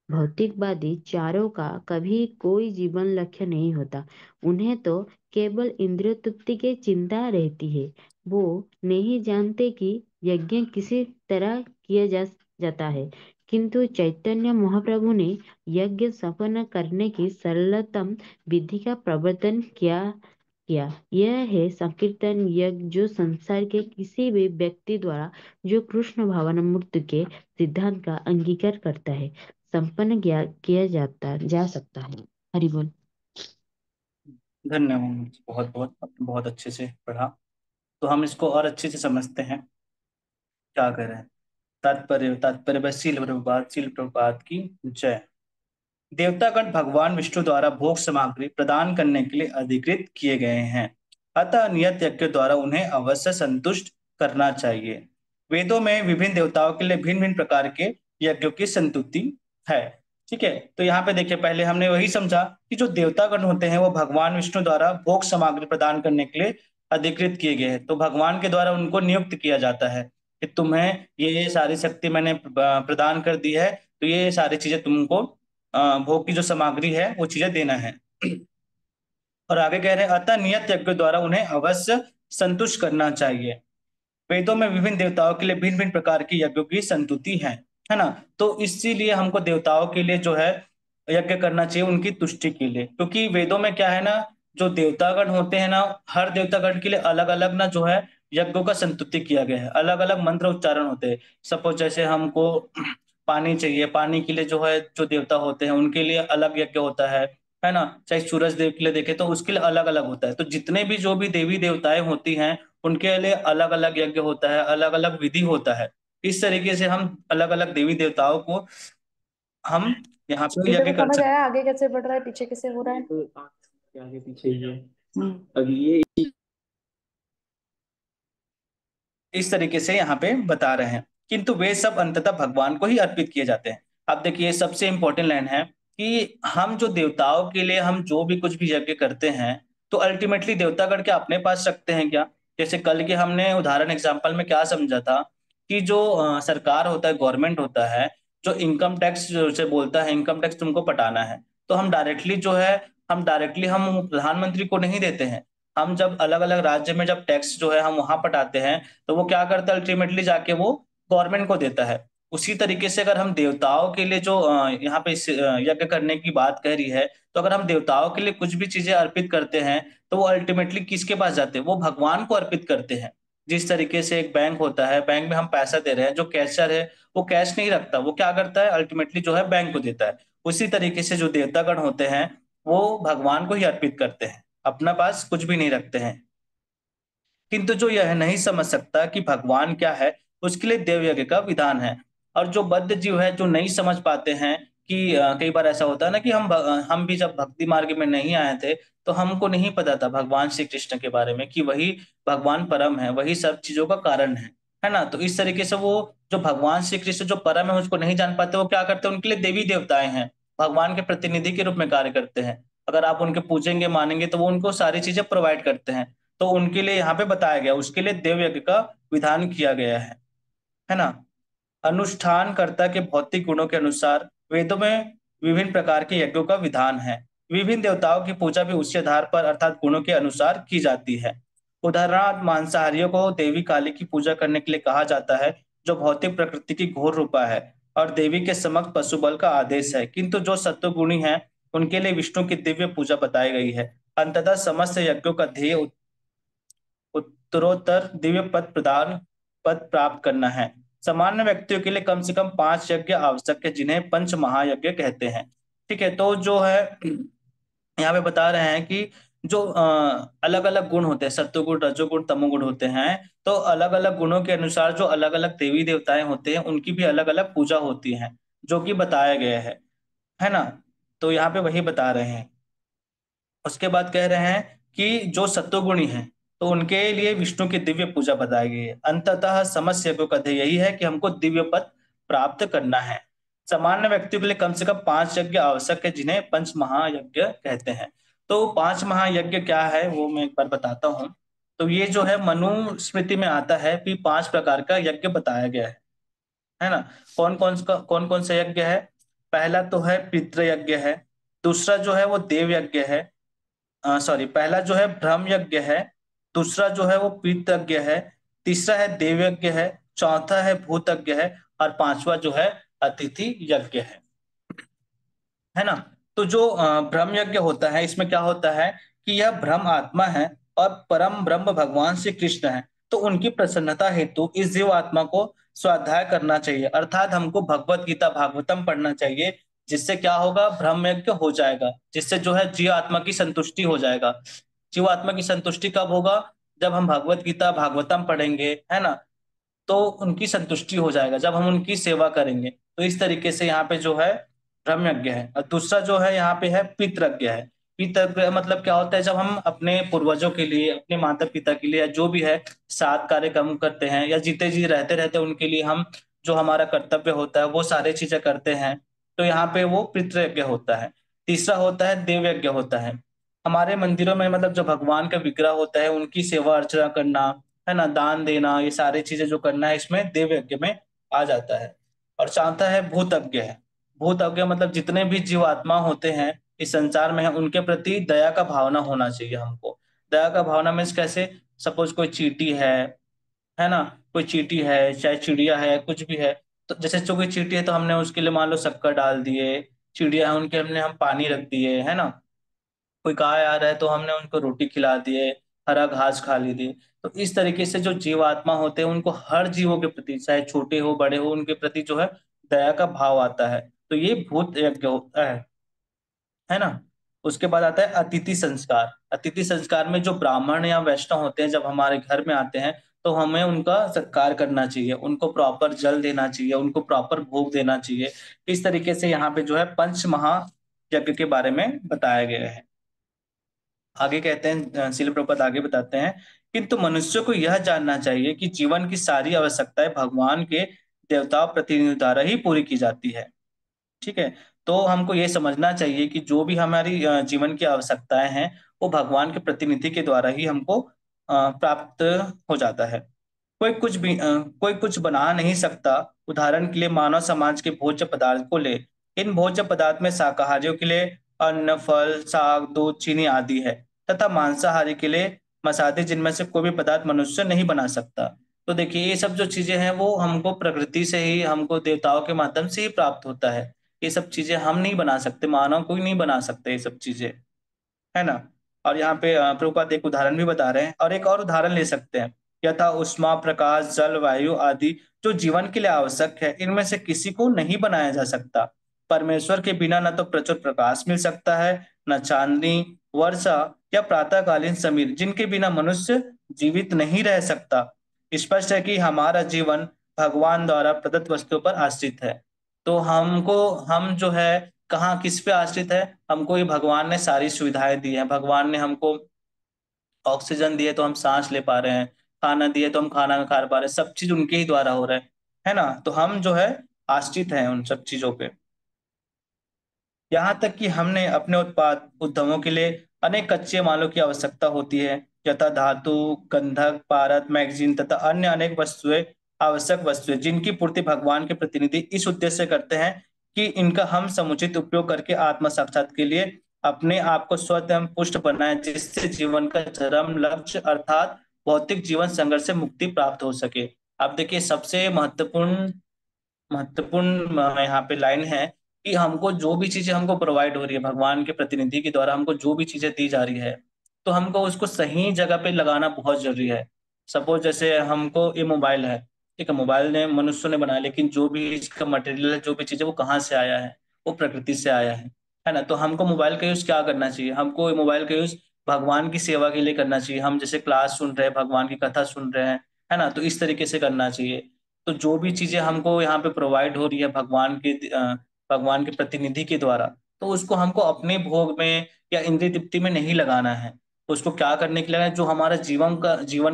[SPEAKER 5] भौतिकवादी चारों का कभी कोई जीवन लक्ष्य नहीं होता। उन्हें तो केवल इंद्रिय तृप्ति की चिंता रहती है। वो नहीं जानते कि यज्ञ किसी तरह किया जाता है, किंतु चैतन्य महाप्रभु ने यज्ञ संपन्न करने की सरलतम विधि का प्रवर्तन किया। यह है संकीर्तन यज्ञ, जो संसार के किसी भी व्यक्ति द्वारा जो कृष्ण भावनामूर्ति के सिद्धांत का अंगीकार करता है, संपन्न किया जा सकता है। हरि बोल।
[SPEAKER 1] धन्यवाद। बहुत बहुत आपने बहुत अच्छे से पढ़ा। तो हम इसको और अच्छे से समझते हैं, क्या कर रहे हैं। तात्पर्य तात्पर्य बस शील प्रभुपाद की जय। देवतागण भगवान विष्णु द्वारा भोग सामग्री प्रदान करने के लिए अधिकृत किए गए हैं, अतः नियत यज्ञ द्वारा उन्हें अवश्य संतुष्ट करना चाहिए। वेदों में विभिन्न देवताओं के लिए भिन्न भिन्न प्रकार के यज्ञों की संतुति है। ठीक है, तो यहाँ पे देखिए, पहले हमने वही समझा कि जो देवतागण होते हैं वो भगवान विष्णु द्वारा भोग सामग्री प्रदान करने के लिए अधिकृत किए गए हैं। तो भगवान के द्वारा उनको नियुक्त किया जाता है कि तुम्हें ये सारी शक्ति मैंने प्रदान कर दी है, तो ये सारी चीजें तुमको भोग की जो सामग्री है वो चीजें देना है। और आगे कह रहे हैं, अतः नियत यज्ञ द्वारा उन्हें अवश्य संतुष्ट करना चाहिए। वेदों में विभिन्न देवताओं के लिए भिन्न भिन्न प्रकार की यज्ञों की संतुति है ना। तो इसीलिए हमको देवताओं के लिए जो है यज्ञ करना चाहिए, उनकी तुष्टि के लिए। क्योंकि वेदों में क्या है ना, जो देवतागण होते हैं ना, हर देवतागण के लिए अलग अलग ना जो है यज्ञों का संतुति किया गया है, अलग अलग मंत्र उच्चारण होते हैं। सपोज जैसे हमको पानी चाहिए, पानी के लिए जो है जो देवता होते हैं उनके लिए अलग यज्ञ होता है ना। चाहे सूरज देव के लिए देखे तो उसके लिए अलग अलग होता है। तो जितने भी जो भी देवी देवताएं होती हैं उनके लिए अलग अलग यज्ञ होता है, अलग अलग विधि होता है। इस तरीके से हम अलग अलग देवी देवताओं को हम यहाँ पे
[SPEAKER 4] इधर
[SPEAKER 1] यज्ञ
[SPEAKER 4] तो
[SPEAKER 1] कर
[SPEAKER 4] समझ
[SPEAKER 1] सकते
[SPEAKER 4] आया, आगे कैसे बढ़ रहा है, पीछे कैसे हो रहा है।
[SPEAKER 1] हैं। आगे पीछे ही है। अब ये इस तरीके से यहाँ पे बता रहे हैं, किंतु वे सब अंततः भगवान को ही अर्पित किए जाते हैं। अब देखिए, सबसे इंपॉर्टेंट लाइन है कि हम जो देवताओं के लिए हम जो भी कुछ भी यज्ञ करते हैं, तो अल्टीमेटली देवतागण के अपने पास रखते हैं क्या। जैसे कल के हमने उदाहरण एग्जाम्पल में क्या समझा था कि जो सरकार होता है, गवर्नमेंट होता है, जो इनकम टैक्स से बोलता है इनकम टैक्स तुमको पटाना है, तो हम डायरेक्टली हम प्रधानमंत्री को नहीं देते हैं। हम जब अलग अलग राज्य में जब टैक्स जो है हम वहां पटाते हैं, तो वो क्या करता है, अल्टीमेटली जाके वो गवर्नमेंट को देता है। उसी तरीके से अगर हम देवताओं के लिए जो यहाँ पे यज्ञ करने की बात कह रही है, तो अगर हम देवताओं के लिए कुछ भी चीजें अर्पित करते हैं, तो वो अल्टीमेटली किसके पास जाते हैं, वो भगवान को अर्पित करते हैं। जिस तरीके से एक बैंक होता है, बैंक में हम पैसा दे रहे हैं, जो कैशियर है वो कैश नहीं रखता, वो क्या करता है, अल्टीमेटली जो है बैंक को देता है। उसी तरीके से जो देवतागण होते हैं वो भगवान को ही अर्पित करते हैं, अपना पास कुछ भी नहीं रखते हैं। किंतु जो यह नहीं समझ सकता कि भगवान क्या है, उसके लिए देव यज्ञ का विधान है। और जो बद्ध जीव है, जो नहीं समझ पाते हैं कि कई बार ऐसा होता है ना कि हम भी जब भक्ति मार्ग में नहीं आए थे, तो हमको नहीं पता था भगवान श्री कृष्ण के बारे में कि वही भगवान परम है, वही सब चीजों का कारण है ना। तो इस तरीके से वो जो भगवान श्री कृष्ण जो परम है उसको नहीं जान पाते, वो क्या करते हैं, उनके लिए देवी देवताएं हैं, भगवान के प्रतिनिधि के रूप में कार्य करते हैं। अगर आप उनके पूजेंगे मानेंगे तो वो उनको सारी चीजें प्रोवाइड करते हैं। तो उनके लिए यहाँ पे बताया गया, उसके लिए देव यज्ञ का विधान किया गया है ना। अनुष्ठानकर्ता के भौतिक गुणों के अनुसार वेदों में विभिन्न प्रकार के यज्ञों का विधान है। विभिन्न देवताओं की पूजा भी उसी आधार पर अर्थात गुणों के अनुसार की जाती है। उदाहरणार्थ मांसाहारियों को देवी काली की पूजा करने के लिए कहा जाता है, जो भौतिक प्रकृति की घोर रूपा है और देवी के समक्ष पशु बल का आदेश है। किंतु जो सत्वगुणी हैं उनके लिए विष्णु की दिव्य पूजा बताई गई है। अंततः समस्त यज्ञों का ध्येय उत्तरोत्तर दिव्य पद प्राप्त करना है। सामान्य व्यक्तियों के लिए कम से कम 5 यज्ञ आवश्यक है, जिन्हें पंच महायज्ञ कहते हैं। ठीक है, तो जो है यहाँ पे बता रहे हैं कि जो अलग अलग गुण होते हैं, सत्वगुण, रजोगुण, तमोगुण होते हैं, तो अलग अलग गुणों के अनुसार जो अलग अलग देवी देवताएं होते हैं उनकी भी अलग अलग पूजा होती है, जो कि बताया गया है ना। तो यहाँ पे वही बता रहे हैं। उसके बाद कह रहे हैं कि जो सत्वगुणी हैं तो उनके लिए विष्णु की दिव्य पूजा बताई गई है। अंततः समस्त यज्ञों का ध्येय यही है कि हमको दिव्य पद प्राप्त करना है। सामान्य व्यक्तियों के लिए कम से कम 5 यज्ञ आवश्यक है, जिन्हें पंच महायज्ञ कहते हैं। तो 5 महायज्ञ क्या है वो मैं एक बार बताता हूँ। तो ये जो है मनुस्मृति में आता है कि 5 प्रकार का यज्ञ बताया गया है ना। कौन कौन सा यज्ञ है? पहला तो है पितृ यज्ञ है। दूसरा जो है वो देव यज्ञ है। सॉरी, पहला जो है ब्रह्म यज्ञ है। दूसरा जो है वो पीत यज्ञ है। तीसरा है देव यज्ञ है। चौथा है भूत यज्ञ है। और पांचवा जो है अतिथि यज्ञ है ना। तो जो ब्रह्म यज्ञ होता है, इसमें क्या होता है कि यह ब्रह्म आत्मा है और परम ब्रह्म भगवान श्री कृष्ण है। तो उनकी प्रसन्नता हेतु इस जीव आत्मा को स्वाध्याय करना चाहिए, अर्थात हमको भगवत गीता भागवतम पढ़ना चाहिए। जिससे क्या होगा, ब्रह्म यज्ञ हो जाएगा, जिससे जो है जीव आत्मा की संतुष्टि हो जाएगा। जीव आत्मा की संतुष्टि कब होगा? जब हम भगवत गीता भागवतम पढ़ेंगे, है ना। तो उनकी संतुष्टि हो जाएगा जब हम उनकी सेवा करेंगे। तो इस तरीके से यहाँ पे जो है ब्रह्मयज्ञ है। और दूसरा जो है यहाँ पे है पितृज्ञ है। पितृज्ञ मतलब क्या होता है, जब हम अपने पूर्वजों के लिए, अपने माता पिता के लिए, या जो भी है साथ कार्यक्रम करते हैं, या जीते जी रहते रहते उनके लिए हम जो हमारा कर्तव्य होता है वो सारे चीजें करते हैं। तो यहाँ पे वो पितृयज्ञ होता है। तीसरा होता है देव यज्ञ होता है। हमारे मंदिरों में मतलब जो भगवान का विग्रह होता है उनकी सेवा अर्चना करना, है ना, दान देना, ये सारी चीजें जो करना है इसमें देव यज्ञ में आ जाता है। और चौथा है भूतज्ञ है। भूतज्ञ मतलब जितने भी जीवात्मा होते हैं इस संसार में है, उनके प्रति दया का भावना होना चाहिए हमको। दया का भावना मीन्स कैसे? सपोज कोई चींटी है ना, कोई चींटी है, चाहे चिड़िया है, कुछ भी है। तो जैसे जो कोई चींटी है तो हमने उसके लिए मान लो शक्कर डाल दिए। चिड़िया है, उनके हमने हम पानी रख दिए, है ना। कोई गाय आ रहा है तो हमने उनको रोटी खिला दिए, हरा घास खा ली दी। तो इस तरीके से जो जीवात्मा होते हैं उनको हर जीवों के प्रति, चाहे छोटे हो बड़े हो, उनके प्रति जो है दया का भाव आता है। तो ये भूत यज्ञ होता है ना। उसके बाद आता है अतिथि संस्कार। अतिथि संस्कार में जो ब्राह्मण या वैष्णव होते हैं जब हमारे घर में आते हैं तो हमें उनका सत्कार करना चाहिए, उनको प्रॉपर जल देना चाहिए, उनको प्रॉपर भोग देना चाहिए। इस तरीके से यहाँ पे जो है पंच महायज्ञ के बारे में बताया गया है। आगे कहते हैं शिल प्रपद आगे बताते हैं, किंतु मनुष्य को यह जानना चाहिए कि जीवन की सारी आवश्यकताएं भगवान के देवता प्रतिनिधि द्वारा ही पूरी की जाती है। ठीक है। तो हमको ये समझना चाहिए कि जो भी हमारी जीवन की आवश्यकताएं हैं वो भगवान के प्रतिनिधि के द्वारा ही हमको प्राप्त हो जाता है। कोई कुछ बना नहीं सकता। उदाहरण के लिए मानव समाज के भोज्य पदार्थ को ले। इन भोज्य पदार्थ में शाकाहारियों के लिए अन्न, फल, साग, दूध, चीनी आदि है, तथा मांसाहारी के लिए मसाले, जिनमें से कोई भी पदार्थ मनुष्य नहीं बना सकता। तो देखिए ये सब जो चीजें हैं वो हमको प्रकृति से ही, हमको देवताओं के माध्यम से ही प्राप्त होता है। ये सब चीजें हम नहीं बना सकते, मानव कोई नहीं बना सकते ये सब चीजें, है ना। और यहाँ पे प्रभुपाद एक उदाहरण भी बता रहे हैं, और एक और उदाहरण ले सकते हैं। यथा उष्मा, प्रकाश, जल, वायु आदि जो जीवन के लिए आवश्यक है, इनमें से किसी को नहीं बनाया जा सकता। परमेश्वर के बिना न तो प्रचुर प्रकाश मिल सकता है, न चांदनी, वर्षा या प्रातःकालीन समीर, जिनके बिना मनुष्य जीवित नहीं रह सकता। स्पष्ट है कि हमारा जीवन भगवान द्वारा प्रदत्त वस्तुओं पर आश्रित है। तो हम जो है कहाँ किस पे आश्रित है? हमको ये भगवान ने सारी सुविधाएं दी हैं। भगवान ने हमको ऑक्सीजन दिए तो हम सांस ले पा रहे हैं, खाना दिए तो हम खाना खा पा रहे हैं, सब चीज उनके ही द्वारा हो रहा है ना। तो हम जो है आश्रित हैं उन सब चीजों पे। यहाँ तक कि हमने अपने उत्पाद उद्यमों के लिए अनेक कच्चे मालों की आवश्यकता होती है, यथा धातु, गंधक, पारद, मैगजीन तथा अन्य अनेक वस्तुएं, आवश्यक वस्तुएं जिनकी पूर्ति भगवान के प्रतिनिधि इस उद्देश्य से करते हैं कि इनका हम समुचित उपयोग करके आत्म साक्षात के लिए अपने आप को स्वयं पुष्ट बनाए, जिससे जीवन का चरम लक्ष्य अर्थात भौतिक जीवन संघर्ष से मुक्ति प्राप्त हो सके। अब देखिए, सबसे महत्वपूर्ण महत्वपूर्ण यहाँ पे लाइन है कि हमको जो भी चीजें हमको प्रोवाइड हो रही है भगवान के प्रतिनिधि के द्वारा, हमको जो भी चीजें दी जा रही है, तो हमको उसको सही जगह पे लगाना बहुत जरूरी है। सपोज जैसे हमको ये मोबाइल है, ठीक है, मोबाइल ने मनुष्य ने बनाया, लेकिन जो भी इसका मटेरियल है, जो भी चीजें, वो कहाँ से आया है? वो प्रकृति से आया है ना? तो हमको मोबाइल का यूज क्या करना चाहिए? हमको मोबाइल का यूज भगवान की सेवा के लिए करना चाहिए। हम जैसे क्लास सुन रहे हैं, भगवान की कथा सुन रहे हैं, है ना? तो इस तरीके से करना चाहिए। तो जो भी चीजें हमको यहाँ पे प्रोवाइड हो रही है भगवान के प्रतिनिधि के द्वारा, तो उसको हमको अपने भोग में या इंद्रिय तृप्ति में नहीं लगाना है। उसको क्या करने के लिए है? जो हमारा जीवन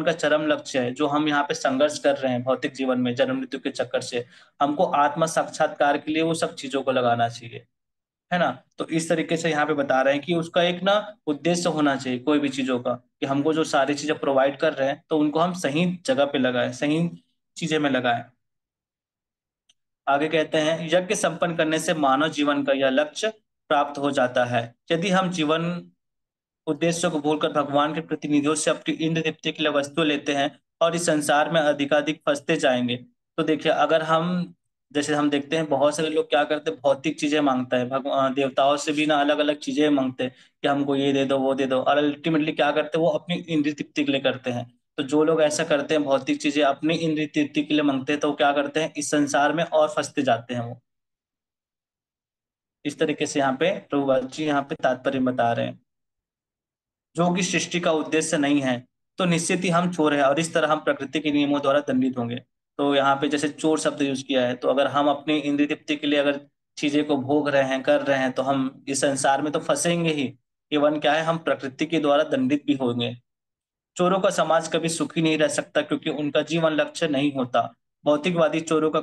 [SPEAKER 1] का चरम लक्ष्य है, जो हम यहाँ पे संघर्ष कर रहे हैं भौतिक जीवन में जन्म मृत्यु के चक्कर से, हमको आत्म साक्षात्कार के लिए वो सब चीजों को लगाना चाहिए, है ना? तो इस तरीके से यहाँ पे बता रहे हैं कि उसका एक ना उद्देश्य होना चाहिए कोई भी चीजों का, कि हमको जो सारी चीजें प्रोवाइड कर रहे हैं, तो उनको हम सही जगह पे लगाएं, सही चीजें में लगाएं। आगे कहते हैं, यज्ञ संपन्न करने से मानव जीवन का यह लक्ष्य प्राप्त हो जाता है। यदि हम जीवन उद्देश्य को भूलकर भगवान के प्रतिनिधियों से अपनी इंद्र तृप्ति के लिए वस्तु लेते हैं और इस संसार में अधिकाधिक फंसते जाएंगे। तो देखिए, अगर हम जैसे हम देखते हैं बहुत सारे लोग क्या करते हैं, भौतिक चीजें मांगता है, भगवान देवताओं से भी ना अलग अलग चीजें मांगते हैं कि हमको ये दे दो वो दे दो, और अल्टीमेटली क्या करते हैं, वो अपनी इंद्रिय तृप्ति के लिए करते हैं। तो जो लोग ऐसा करते हैं, भौतिक चीजें अपनी इंद्रिय तृप्ति के लिए मांगते हैं, तो वो क्या करते हैं, इस संसार में और फंसते जाते हैं वो। इस तरीके से यहाँ पे प्रभुपाद जी यहाँ पे तात्पर्य बता रहे हैं, जो कि सृष्टि का उद्देश्य नहीं है, तो निश्चित ही हम चोर है और इस तरह हम प्रकृति के नियमों द्वारा दंडित होंगे। तो यहाँ पे जैसे चोर शब्द यूज किया है, तो अगर हम अपनी इंद्रिय तृप्ति के लिए अगर चीजें को भोग रहे हैं, कर रहे हैं, तो हम इस संसार में तो फंसेंगे ही, इवन क्या है, हम प्रकृति के द्वारा दंडित भी होंगे। चोरों का समाज कभी सुखी नहीं रह सकता, क्योंकि उनका जीवन लक्ष्य नहीं होता। भौतिकवादी चोरों का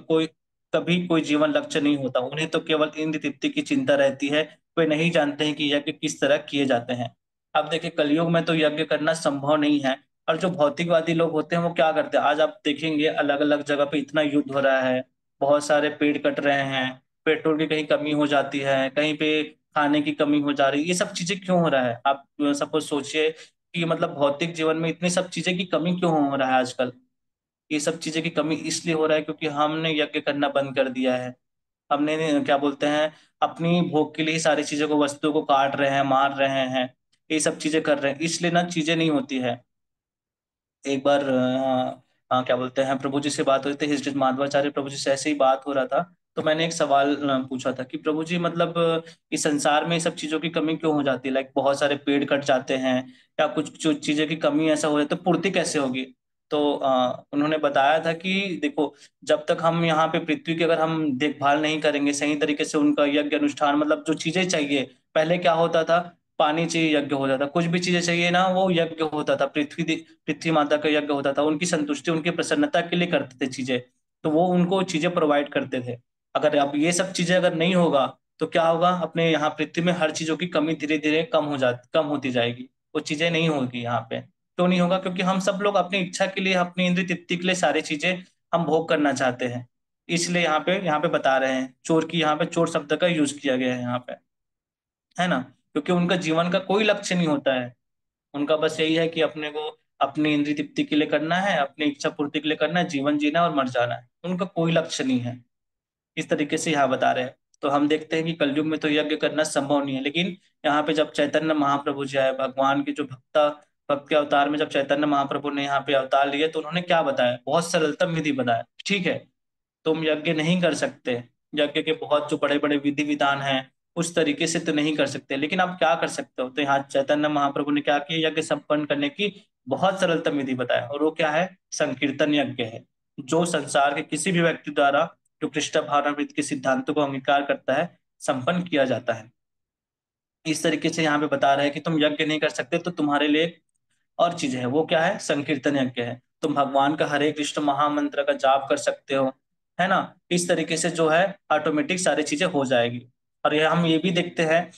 [SPEAKER 1] कभी कोई जीवन लक्ष्य नहीं होता, उन्हें तो केवल इंद्र तृप्ति की चिंता रहती है। वे नहीं जानते हैं कि यज्ञ किस तरह किए जाते हैं। अब देखिए, कलयुग में तो यज्ञ करना संभव नहीं है। और जो भौतिकवादी लोग होते हैं, वो क्या करते हैं, आज आप देखेंगे अलग अलग जगह पे इतना युद्ध हो रहा है, बहुत सारे पेड़ कट रहे हैं, पेट्रोल की कहीं कमी हो जाती है, कहीं पे खाने की कमी हो जा रही है। ये सब चीजें क्यों हो रहा है? आप सपोज सोचिए कि मतलब भौतिक जीवन में इतनी सब चीजें की कमी क्यों हो रहा है आजकल? ये सब चीजें की कमी इसलिए हो रहा है क्योंकि हमने यज्ञ करना बंद कर दिया है। हमने क्या बोलते हैं, अपनी भोग के लिए ही सारी चीजों को, वस्तुओं को काट रहे हैं, मार रहे हैं, ये सब चीजें कर रहे हैं, इसलिए ना चीजें नहीं होती है। एक बार क्या बोलते हैं, प्रभु जी से बात हुई थी, हिस्ट्री माधवाचार्य प्रभु जी से ऐसे ही बात हो रहा था। तो मैंने एक सवाल पूछा था कि प्रभु जी मतलब इस संसार में ये सब चीजों की कमी क्यों हो जाती है? लाइक बहुत सारे पेड़ कट जाते हैं, या कुछ जो चीजें की कमी ऐसा हो जाए, तो पूर्ति कैसे होगी? तो उन्होंने बताया था कि देखो, जब तक हम यहाँ पे पृथ्वी की अगर हम देखभाल नहीं करेंगे सही तरीके से, उनका यज्ञ अनुष्ठान, मतलब जो चीजें चाहिए, पहले क्या होता था, पानी चाहिए यज्ञ हो जाता, कुछ भी चीजें चाहिए ना वो यज्ञ होता था, पृथ्वी माता का यज्ञ होता था, उनकी संतुष्टि उनकी प्रसन्नता के लिए करते थे चीजें। तो वो उनको चीजें प्रोवाइड करते थे। अगर अब ये सब चीजें अगर नहीं होगा, तो क्या होगा, अपने यहाँ पृथ्वी में हर चीजों की कमी धीरे धीरे कम होती जाएगी। वो चीजें नहीं होगी यहाँ पे। क्यों नहीं होगा? क्योंकि हम सब लोग अपनी इच्छा के लिए, अपनी इंद्रिय तृप्ति के लिए सारी चीजें हम भोग करना चाहते हैं। इसलिए यहाँ पे बता रहे हैं, चोर की यहाँ पे चोर शब्द का यूज किया गया है यहाँ पे, है ना? क्योंकि उनका जीवन का कोई लक्ष्य नहीं होता है। उनका बस यही है कि अपने को अपनी इंद्रिय तृप्ति के लिए करना है, अपनी इच्छा पूर्ति के लिए करना है, जीवन जीना है और मर जाना है। उनका कोई लक्ष्य नहीं है। इस तरीके से यहाँ बता रहे हैं। तो हम देखते हैं कि कलयुग में तो यज्ञ करना संभव नहीं है, लेकिन यहाँ पे जब चैतन्य महाप्रभु जी आए, भगवान के जो भक्त के अवतार में जब चैतन्य महाप्रभु ने यहाँ पे अवतार लिए, तो उन्होंने क्या बताया, बहुत सरलतम विधि बताया। ठीक है, तुम यज्ञ नहीं कर सकते, यज्ञ के बहुत जो बड़े बड़े विधि विधान हैं, उस तरीके से तो नहीं कर सकते, लेकिन आप क्या कर सकते हो? तो यहाँ चैतन्य महाप्रभु ने क्या किया, यज्ञ संपन्न करने की बहुत सरलतम विधि बताया, और वो क्या है, संकीर्तन यज्ञ है। जो संसार के किसी भी व्यक्ति द्वारा, जो कृष्ण भावनामृत के सिद्धांतों को अंगीकार करता है, संपन्न किया जाता है। इस तरीके से यहाँ पे बता रहे हैं कि तुम यज्ञ नहीं कर सकते, तो तुम्हारे लिए और चीज है, वो क्या है, संकीर्तन यज्ञ है। तुम भगवान का हरे कृष्ण महामंत्र का जाप कर सकते हो, है ना? इस तरीके से जो है ऑटोमेटिक सारी चीजें हो जाएगी। और ये हम ये भी देखते हैं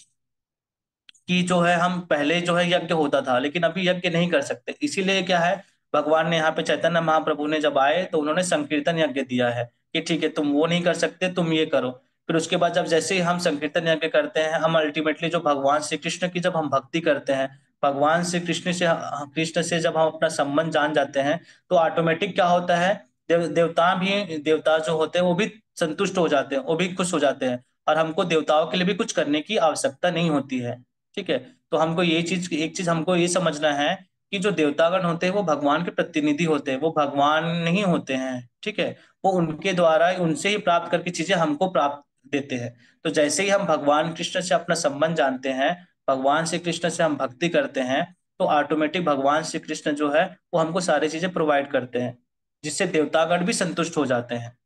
[SPEAKER 1] कि जो है हम पहले जो है यज्ञ होता था, लेकिन अभी यज्ञ नहीं कर सकते। इसीलिए क्या है, भगवान ने यहाँ पे चैतन्य महाप्रभु ने जब आए तो उन्होंने संकीर्तन यज्ञ दिया है कि ठीक है तुम वो नहीं कर सकते, तुम ये करो। फिर उसके बाद जब जैसे ही हम संकीर्तन यज्ञ करते हैं, हम अल्टीमेटली जो भगवान श्री कृष्ण की जब हम भक्ति करते हैं, भगवान श्री कृष्ण से जब हम अपना संबंध जान जाते हैं, तो ऑटोमेटिक क्या होता है, देवता जो होते हैं वो भी संतुष्ट हो जाते हैं, वो भी खुश हो जाते हैं, और हमको देवताओं के लिए भी कुछ करने की आवश्यकता नहीं होती है। ठीक है। तो हमको ये चीज, एक चीज हमको ये समझना है कि जो देवतागण होते हैं वो भगवान के प्रतिनिधि होते हैं, वो भगवान नहीं होते हैं। ठीक है। वो उनके द्वारा, उनसे ही प्राप्त करके चीजें हमको प्राप्त देते हैं। तो जैसे ही हम भगवान कृष्ण से अपना संबंध जानते हैं, भगवान श्री कृष्ण से हम भक्ति करते हैं, तो ऑटोमेटिक भगवान श्री कृष्ण जो है वो हमको सारी चीजें प्रोवाइड करते हैं, जिससे देवतागण भी संतुष्ट हो जाते हैं।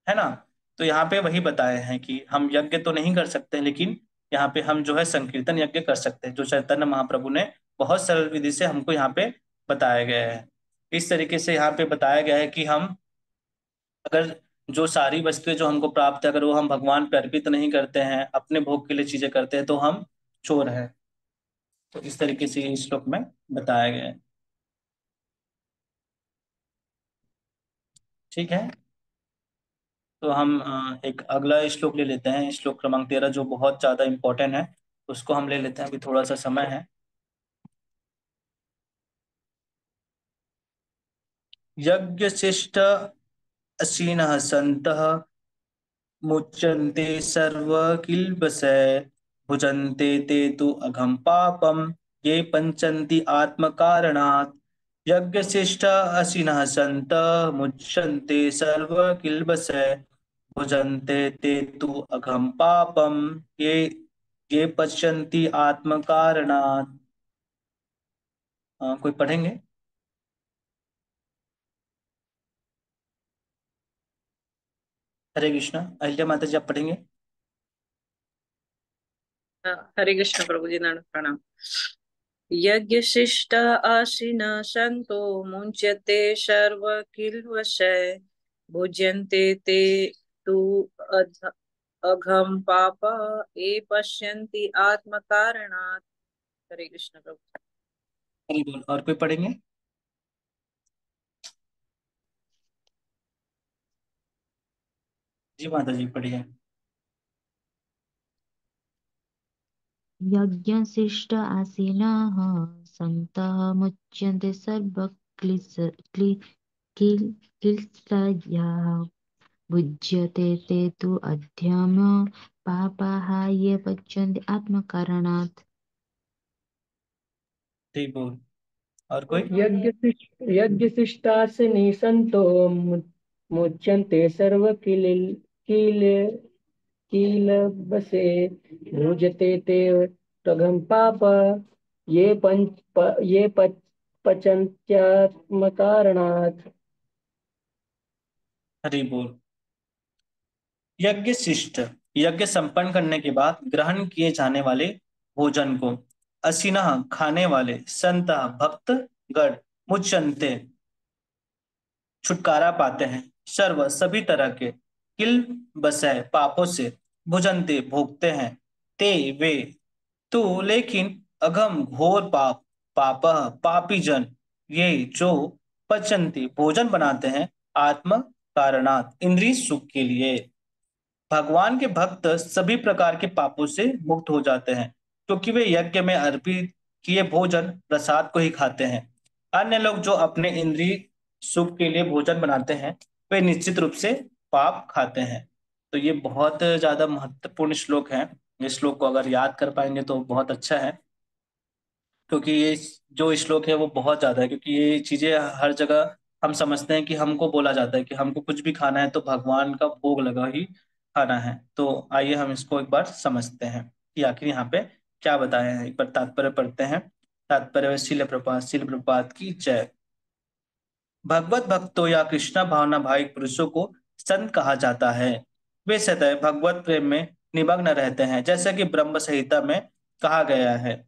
[SPEAKER 1] है ना। तो यहाँ पे वही बताए हैं कि हम यज्ञ तो नहीं कर सकते, लेकिन यहाँ पे हम जो है संकीर्तन यज्ञ कर सकते हैं, जो चैतन्य महाप्रभु ने बहुत सरल विधि से हमको यहाँ पे बताया गया है। इस तरीके से यहाँ पे बताया गया है कि हम अगर जो सारी वस्तुएं जो हमको प्राप्त है, अगर वो हम भगवान पे अर्पित नहीं करते हैं, अपने भोग के लिए चीजें करते हैं, तो हम चोर हैं। तो इस तरीके से इस श्लोक में बताया गया है। ठीक है। तो हम एक अगला श्लोक ले लेते हैं, श्लोक क्रमांक 13, जो बहुत ज्यादा इंपॉर्टेंट है। उसको हम ले लेते हैं, अभी थोड़ा सा समय है। यज्ञ शिष्ट अशीनः सन्तः मुच्यन्ते सर्व किल्बषै भुजन्ते ते तु अघं पापं ये पञ्चन्ति आत्मकारणात्। यज्ञशिष्ट अशिनः सन्तः मुच्यन्ते सर्व किल्बषै भुजन्ते ते तु अघं पापं ये ये पश्यन्ति आत्मकारणात्। कोई पढ़ेंगे? हरे कृष्णा। अहिल्या माता जी, आप पढ़ेंगे?
[SPEAKER 6] हरे कृष्ण प्रभु जी, नाम प्रणाम। यज्ञ शिष्ट आशीन संतो मुंच्यते सर्व किल्वशय भुज्यन्ते ते तु अघम पाप ये पश्यन्ति आत्म कारणात्। हरे कृष्ण प्रभु।
[SPEAKER 1] हरि बोल। और कोई पढ़ेंगे? जी माता जी, पढ़िए।
[SPEAKER 5] यज्ञशिष्ट आसीनः सन्तः मुच्यन्ते सर्वक्लिश क्लि- किल- क्लिश्लयाः भुज्यते ते तु अध्यम पापाः ये पच्यन्ते आत्मकारणात्।
[SPEAKER 1] ठीक बोल। और कोई?
[SPEAKER 2] यज्ञशिष्टासि संतो मुच्यन्ते सर्व किल कीलबसे भुजते ते त्वघं पाप ये पचन्त्यात्मकारणात्।
[SPEAKER 1] हरि बोल। यज्ञ शिष्ट, यज्ञ संपन्न करने के बाद ग्रहण किए जाने वाले भोजन को, असिनह खाने वाले, संत भक्त गण, मुच्यन्ते छुटकारा पाते हैं, सर्व सभी तरह के, किल बसय पापों से, भुजन्ते भोगते हैं, ते वे, तो लेकिन, अघम घोर पाप, पापः पापी जन, ये जो पचन्ति भोजन बनाते हैं, आत्म कारणात् इंद्रिय सुख के लिए। भगवान के भक्त सभी प्रकार के पापों से मुक्त हो जाते हैं, क्योंकि वे यज्ञ में अर्पित किए भोजन प्रसाद को ही खाते हैं। अन्य लोग जो अपने इंद्रिय सुख के लिए भोजन बनाते हैं, वे निश्चित रूप से पाप खाते हैं। तो ये बहुत ज्यादा महत्वपूर्ण श्लोक है। इस श्लोक को अगर याद कर पाएंगे तो बहुत अच्छा है, क्योंकि ये जो श्लोक है वो बहुत ज्यादा है, क्योंकि ये चीजें हर जगह हम समझते हैं कि हमको बोला जाता है कि हमको कुछ भी खाना है तो भगवान का भोग लगा ही खाना है। तो आइए हम इसको एक बार समझते हैं कि आखिर यहाँ पे क्या बताया है। एक बार तात्पर्य पढ़ते हैं। तात्पर्य: शील प्रपात की जय। भगवत भक्तों या कृष्णा भावना भाई पुरुषों को संत कहा जाता है। वे सदैव भगवत प्रेम में निमग्न रहते हैं, जैसा कि ब्रह्म संहिता में कहा गया है।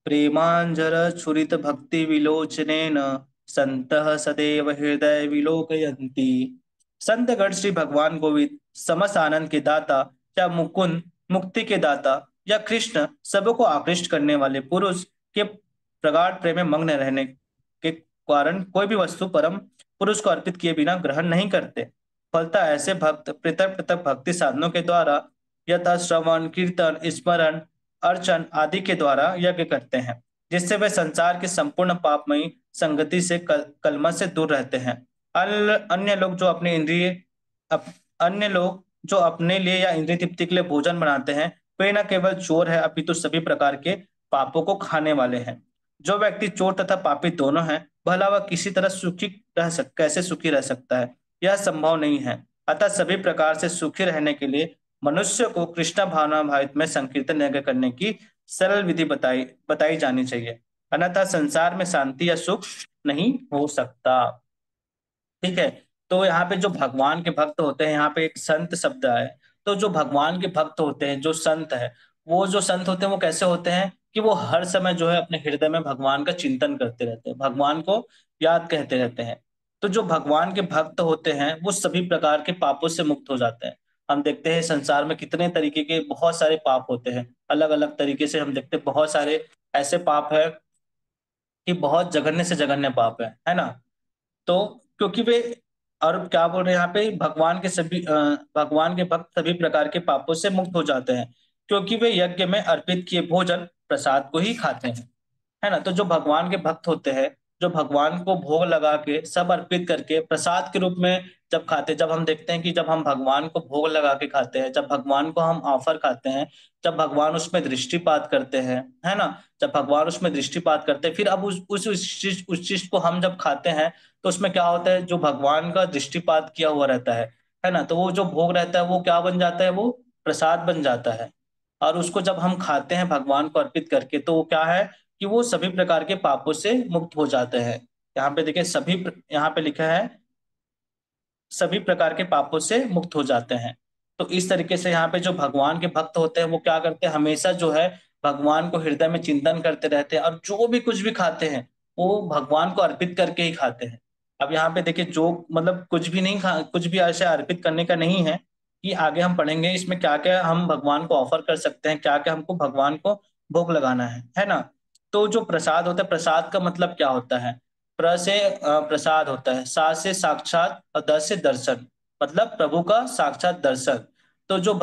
[SPEAKER 1] प्रेमांजर छुरित भक्ति विलोचनेन संतः सदैव हृदय विलोकयन्ति। संतगण श्री भगवान गोविंद समस्त आनंद के दाता या मुकुंद मुक्ति के दाता या कृष्ण सबको आकृष्ट करने वाले पुरुष के प्रगाढ़ प्रेम में मग्न रहने के कारण कोई भी वस्तु परम पुरुष को अर्पित किए बिना ग्रहण नहीं करते। फलतः ऐसे भक्त पृथक पृथक भक्ति साधनों के द्वारा यथा श्रवण कीर्तन स्मरण अर्चन आदि के द्वारा यज्ञ करते हैं, जिससे वे संसार की संपूर्ण पापमयी संगति से कलमश से दूर रहते हैं। अन्य लोग जो अपने इंद्रिय अप, अन्य लोग जो अपने लिए या इंद्रिय तृप्ति के लिए भोजन बनाते हैं, वे न केवल चोर है अपितु सभी प्रकार के पापों को खाने वाले हैं। जो व्यक्ति चोर तथा पापी दोनों है, भला वह किसी तरह कैसे सुखी रह सकता है? यह संभव नहीं है। अतः सभी प्रकार से सुखी रहने के लिए मनुष्य को कृष्ण भावना भावित में संकीर्तन यज्ञ करने की सरल विधि बताई बताई जानी चाहिए, अन्यथा संसार में शांति या सुख नहीं हो सकता। ठीक है। तो यहाँ पे जो भगवान के भक्त होते हैं, यहाँ पे एक संत शब्द है। तो जो भगवान के भक्त होते हैं, जो संत है, वो जो संत होते हैं वो कैसे होते हैं कि वो हर समय जो है अपने हृदय में भगवान का चिंतन करते रहते हैं, भगवान को याद कहते रहते हैं। तो जो भगवान के भक्त होते हैं वो सभी प्रकार के पापों से मुक्त हो जाते हैं। हम देखते हैं संसार में कितने तरीके के बहुत सारे पाप होते हैं, अलग अलग तरीके से हम देखते हैं। बहुत सारे ऐसे पाप है कि बहुत जघन्य से जघन्य पाप है ना। तो क्योंकि वे, और क्या बोल रहे हैं यहाँ पे, भगवान के भक्त सभी प्रकार के पापों से मुक्त हो जाते हैं, क्योंकि वे यज्ञ में अर्पित किए भोजन प्रसाद को ही खाते हैं, है ना। तो जो भगवान के भक्त होते हैं, जो भगवान को भोग लगा के सब अर्पित करके प्रसाद के रूप में जब खाते, जब हम देखते हैं कि जब हम भगवान को भोग लगा के खाते हैं, जब भगवान को हम ऑफर खाते हैं, जब भगवान उसमें दृष्टिपात करते हैं, है ना, जब भगवान उसमें दृष्टिपात करते हैं, फिर अब उस चीज को हम जब खाते हैं, तो उसमें क्या होता है, जो भगवान का दृष्टिपात किया हुआ रहता है ना, तो वो जो भोग रहता है वो क्या बन जाता है, वो प्रसाद बन जाता है। और उसको जब हम खाते हैं भगवान को अर्पित करके, तो वो क्या है कि वो सभी प्रकार के पापों से मुक्त हो जाते हैं। यहाँ पे देखिए यहाँ पे लिखा है सभी प्रकार के पापों से मुक्त हो जाते हैं। तो इस तरीके से यहाँ पे जो भगवान के भक्त होते हैं वो क्या करते हैं, हमेशा जो है भगवान को हृदय में चिंतन करते रहते हैं, और जो भी कुछ भी खाते हैं वो भगवान को अर्पित करके ही खाते हैं। अब यहाँ पे देखिए, जो मतलब कुछ भी नहीं खा, कुछ भी ऐसे अर्पित करने का नहीं है, कि आगे हम पढ़ेंगे इसमें क्या क्या हम भगवान को ऑफर कर सकते हैं, क्या क्या हमको भगवान को भोग लगाना है ना। तो जो प्रसाद होता है, प्रसाद का मतलब क्या होता है? प्र से प्रसाद होता है, सा से साक्षात और द से दर्शन, मतलब प्रभु का साक्षात दर्शन। तो जो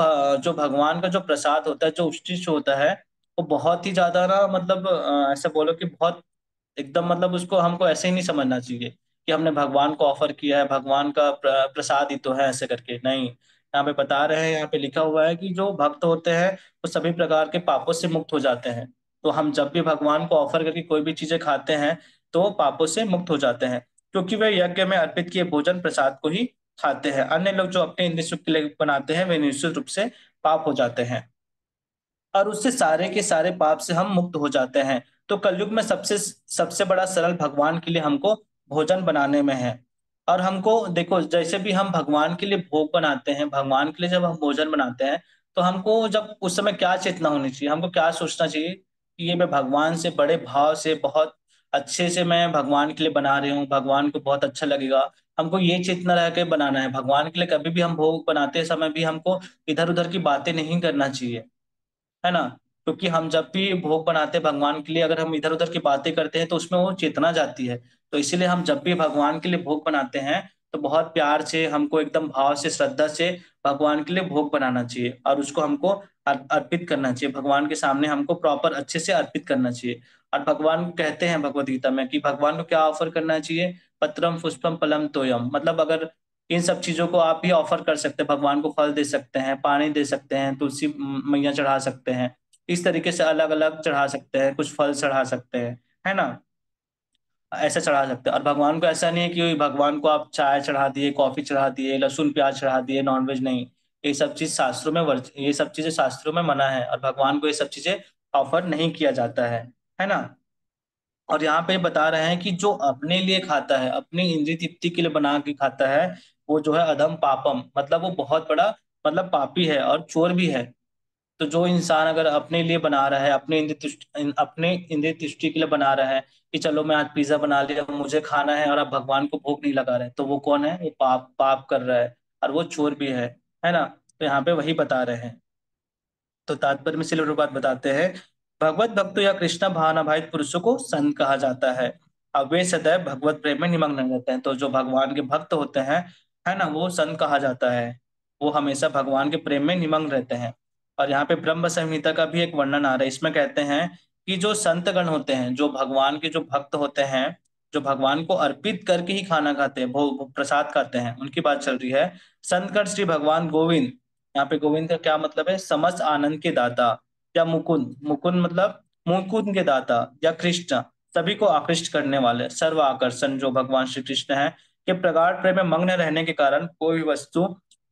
[SPEAKER 1] भगवान का जो प्रसाद होता है, जो उष्टिष्ट होता है, वो बहुत ही ज्यादा ना, मतलब ऐसा बोलो कि बहुत एकदम, मतलब उसको हमको ऐसे ही नहीं समझना चाहिए कि हमने भगवान को ऑफर किया है, भगवान का प्रसाद ही तो है, ऐसे करके नहीं। यहाँ पे बता रहे हैं, यहाँ पे लिखा हुआ है कि जो भक्त होते हैं वो सभी प्रकार के पापों से मुक्त हो जाते हैं। तो हम जब भी भगवान को ऑफर करके कोई भी चीजें खाते हैं, तो वो पापों से मुक्त हो जाते हैं, क्योंकि वे यज्ञ में अर्पित किए भोजन प्रसाद को ही खाते हैं। अन्य लोग जो अपने इंद्रिय सुख के लिए बनाते हैं, वे निश्चित रूप से पाप हो जाते हैं, और उससे सारे के सारे पाप से हम मुक्त हो जाते हैं। तो कलयुग में सबसे सबसे बड़ा सरल भगवान के लिए हमको भोजन बनाने में है। और हमको देखो, जैसे भी हम भगवान के लिए भोग बनाते हैं, भगवान के लिए जब हम भोजन बनाते हैं, तो हमको जब उस समय क्या चेतना होनी चाहिए, हमको क्या सोचना चाहिए कि ये मैं भगवान से बड़े भाव से बहुत अच्छे से मैं भगवान के लिए बना रही हूँ, भगवान को बहुत अच्छा लगेगा। हमको ये चेतना रह के बनाना है भगवान के लिए। कभी भी हम भोग बनाते समय भी हमको इधर उधर की बातें नहीं करना चाहिए, है ना। क्योंकि हम जब भी भोग बनाते हैं भगवान के लिए, अगर हम इधर उधर की बातें करते हैं तो उसमें वो चेतना जाती है। तो इसीलिए हम जब भी भगवान के लिए भोग बनाते हैं, तो बहुत प्यार से हमको एकदम भाव से श्रद्धा से भगवान के लिए भोग बनाना चाहिए, और उसको हमको अर्पित करना चाहिए भगवान के सामने, हमको प्रॉपर अच्छे से अर्पित करना चाहिए। और भगवान कहते हैं भगवद गीता में कि भगवान को क्या ऑफर करना चाहिए, पत्रम पुष्पम फलम तोयम, मतलब अगर इन सब चीजों को आप भी ऑफर कर सकते हैं, भगवान को फल दे सकते हैं, पानी दे सकते हैं, तुलसी मैया चढ़ा सकते हैं, इस तरीके से अलग अलग चढ़ा सकते हैं, कुछ फल चढ़ा सकते हैं, है ना, ऐसा चढ़ा सकते हैं। और भगवान को ऐसा नहीं है कि भगवान को आप चाय चढ़ा दिए, कॉफी चढ़ा दिए, लहसुन प्याज चढ़ा दिए, नॉनवेज नहीं। ये सब चीजें शास्त्रों में मना है, और भगवान को ये सब चीजें ऑफर नहीं किया जाता है ना। और यहाँ पे बता रहे हैं कि जो अपने लिए खाता है, अपनी इंद्रिय तृप्ति के लिए बना के खाता है, वो जो है अधम पापम, मतलब वो बहुत बड़ा, मतलब पापी है और चोर भी है। तो जो इंसान अगर अपने लिए बना रहा है, अपने इंद्रिय तुष्टि के लिए बना रहा है, कि चलो मैं आज पिज्जा बना लिया, मुझे खाना है, और अब भगवान को भोग नहीं लगा रहे, तो वो कौन है, वो पाप पाप कर रहा है, और वो चोर भी है ना। तो यहाँ पे वही बता रहे हैं। तो तात्पर्य में श्रील प्रभुपाद बताते हैं, भगवत भक्तों या कृष्ण भावनाभावित पुरुषों को संत कहा जाता है। अब वे सदैव भगवत प्रेम में निमग्न रहते हैं। तो जो भगवान के भक्त होते हैं, है ना, वो संत कहा जाता है। वो हमेशा भगवान के प्रेम में निमग्न रहते हैं। और यहाँ पे ब्रह्म संहिता का भी एक वर्णन आ रहा है। इसमें कहते हैं कि जो संत गण होते हैं, जो भगवान के जो भक्त होते हैं, जो भगवान को अर्पित करके ही खाना खाते हैं, वो प्रसाद खाते हैं, उनकी बात चल रही है। संतगण श्री भगवान गोविंद, यहाँ पे गोविंद का क्या मतलब है, समस्त आनंद के दाता, या मुकुंद, मुकुंद मतलब मुकुंद के दाता, या कृष्ण, सभी को आकृष्ट करने वाले, सर्व आकर्षण जो भगवान श्री कृष्ण है, के प्रगाढ़ प्रेम में मग्न रहने के कारण कोई भी वस्तु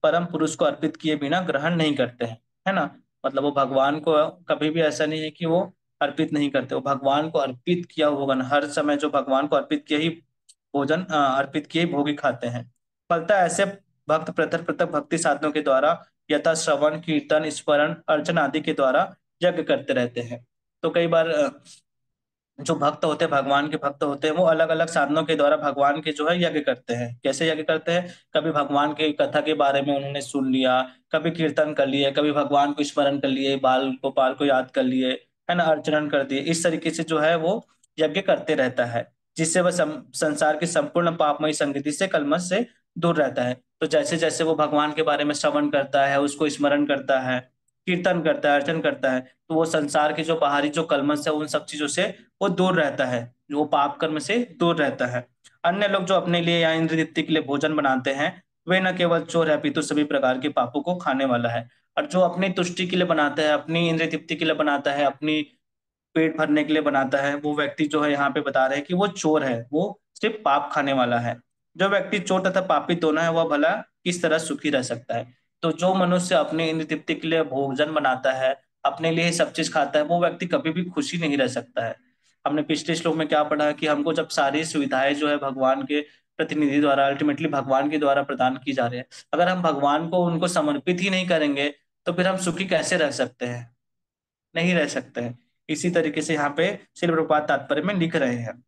[SPEAKER 1] परम पुरुष को अर्पित किए बिना ग्रहण नहीं करते हैं, है ना। मतलब वो भगवान को कभी भी ऐसा नहीं है कि वो अर्पित नहीं करते, वो भगवान को अर्पित किया होगा हर समय, जो भगवान को अर्पित किया ही भोजन अर्पित किए भोग ही खाते हैं। फलता ऐसे भक्त पृथक पृथक भक्ति साधनों के द्वारा यथा श्रवण कीर्तन स्मरण अर्चन आदि के द्वारा यज्ञ करते रहते हैं। तो कई बार जो भक्त होते हैं, भगवान के भक्त होते हैं, वो अलग अलग साधनों के द्वारा भगवान के जो है यज्ञ करते हैं। कैसे यज्ञ करते हैं, कभी भगवान की कथा के बारे में उन्होंने सुन लिया, कभी कीर्तन कर लिए, कभी भगवान को स्मरण कर लिए, बाल गोपाल को याद कर लिए, है ना, अर्चन कर दिए। इस तरीके से जो है वो यज्ञ करते रहता है, जिससे वह संसार की संपूर्ण पापमयी संगति से, कलमश से दूर रहता है। तो जैसे जैसे वो भगवान के बारे में श्रवण करता है, उसको स्मरण करता है, कीर्तन करता है, अर्चन करता है, तो वो संसार की जो बाहरी जो कलमश है, उन सब चीजों से वो दूर रहता है, जो वो पाप कर्म से दूर रहता है। अन्य लोग जो अपने लिए या इंद्र तृप्ति के लिए भोजन बनाते हैं, वे न केवल चोर है, अपितु सभी प्रकार के पापों को खाने वाला है। और जो अपनी तुष्टि के लिए बनाता है, अपनी इंद्र तृप्ति के लिए बनाता है, अपनी पेट भरने के लिए बनाता है, वो व्यक्ति जो है यहाँ पे बता रहे हैं कि वो चोर है, वो सिर्फ पाप खाने वाला है। जो व्यक्ति चोर तथा पापी दोनों है, वह भला किस तरह सुखी रह सकता है। तो जो मनुष्य अपनी इंद्र तृप्ति के लिए भोजन बनाता है, अपने लिए सब चीज खाता है, वो व्यक्ति कभी भी खुशी नहीं रह सकता है। हमने पिछले श्लोक में क्या पढ़ा कि हमको जब सारी सुविधाएं जो है भगवान के प्रतिनिधि द्वारा, अल्टीमेटली भगवान के द्वारा प्रदान की जा रही है, अगर हम भगवान को उनको समर्पित ही नहीं करेंगे, तो फिर हम सुखी कैसे रह सकते हैं, नहीं रह सकते हैं। इसी तरीके से यहाँ पे श्रील प्रभुपाद तात्पर्य में लिख रहे हैं।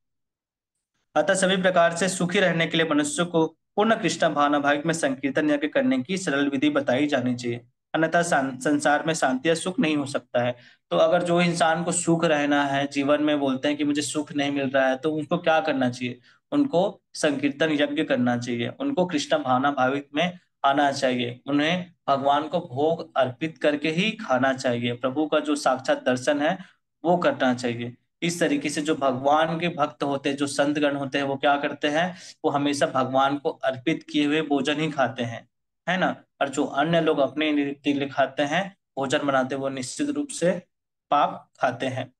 [SPEAKER 1] अतः सभी प्रकार से सुखी रहने के लिए मनुष्य को पूर्ण कृष्ण भावना भाग में संकीर्तन यज्ञ करने की सरल विधि बताई जानी चाहिए। अन्यथा संसार में शांति या सुख नहीं हो सकता है। तो अगर जो इंसान को सुख रहना है जीवन में, बोलते हैं कि मुझे सुख नहीं मिल रहा है, तो उनको क्या करना चाहिए, उनको संकीर्तन यज्ञ करना चाहिए, उनको कृष्ण भावना भावित में आना चाहिए, उन्हें भगवान को भोग अर्पित करके ही खाना चाहिए, प्रभु का जो साक्षात दर्शन है वो करना चाहिए। इस तरीके से जो भगवान के भक्त होते हैं, जो संतगण होते हैं, वो क्या करते हैं, वो हमेशा भगवान को अर्पित किए हुए भोजन ही खाते हैं, है ना। और जो अन्य लोग अपने निमित्त के लिए खाते हैं, भोजन बनाते हैं, वो निश्चित रूप से पाप खाते हैं।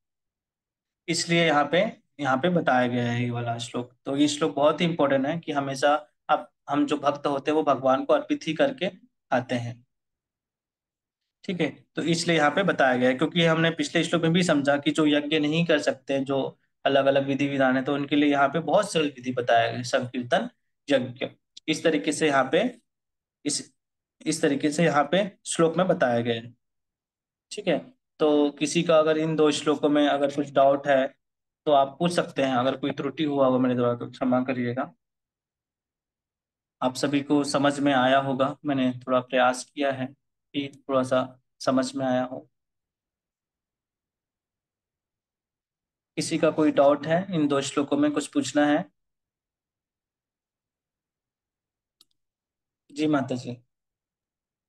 [SPEAKER 1] इसलिए यहाँ पे बताया गया है ये वाला श्लोक। तो ये श्लोक बहुत ही इंपॉर्टेंट है कि हमेशा अब हम जो भक्त होते हैं वो भगवान को अर्पित ही करके खाते हैं। ठीक है, तो इसलिए यहाँ पे बताया गया है, क्योंकि हमने पिछले श्लोक में भी समझा कि जो यज्ञ नहीं कर सकते, जो अलग अलग विधि विधान है, तो उनके लिए यहाँ पे बहुत सरल विधि बताया गया है, संकीर्तन यज्ञ। इस तरीके से यहाँ पे इस इस तरीके से यहाँ पे श्लोक में बताया गया है। ठीक है, तो किसी का अगर इन दो श्लोकों में अगर कुछ डाउट है तो आप पूछ सकते हैं। अगर कोई त्रुटि हुआ हो मेरे द्वारा तो क्षमा करिएगा। आप सभी को समझ में आया होगा, मैंने थोड़ा प्रयास किया है कि थोड़ा सा समझ में आया हो। किसी का कोई डाउट है इन दो श्लोकों में, कुछ पूछना है? जी माता जी।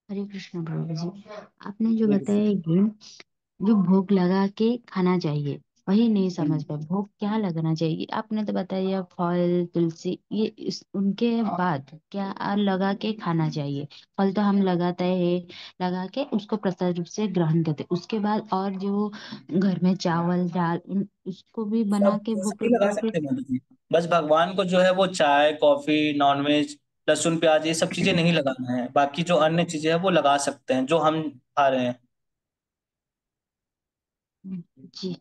[SPEAKER 5] हरे कृष्ण प्रभु जी, आपने जो
[SPEAKER 1] हरे
[SPEAKER 5] बताया
[SPEAKER 1] कृष्ण।
[SPEAKER 5] कि जो भोग लगा के खाना चाहिए, वही नहीं समझ
[SPEAKER 1] हम्म,
[SPEAKER 5] पाए, भोग क्या लगाना चाहिए। आपने तो बताया फल तुलसी, ये उनके बाद क्या और लगा के खाना चाहिए। फल तो हम लगाते हैं, लगा के उसको प्रसाद रूप से ग्रहण करते हैं। उसके बाद और जो घर में चावल दाल उसको भी बना
[SPEAKER 1] सब
[SPEAKER 5] के भोग
[SPEAKER 1] सभी
[SPEAKER 5] करते
[SPEAKER 1] लगा
[SPEAKER 5] हैं फिर।
[SPEAKER 1] सकते हैं माता जी। बस भगवान को जो है वो चाय कॉफी नॉनवेज लहसुन प्याज ये सब चीजें नहीं लगाना है, बाकी जो अन्य चीजें हैं वो लगा सकते हैं जो हम खा रहे हैं।
[SPEAKER 5] जी,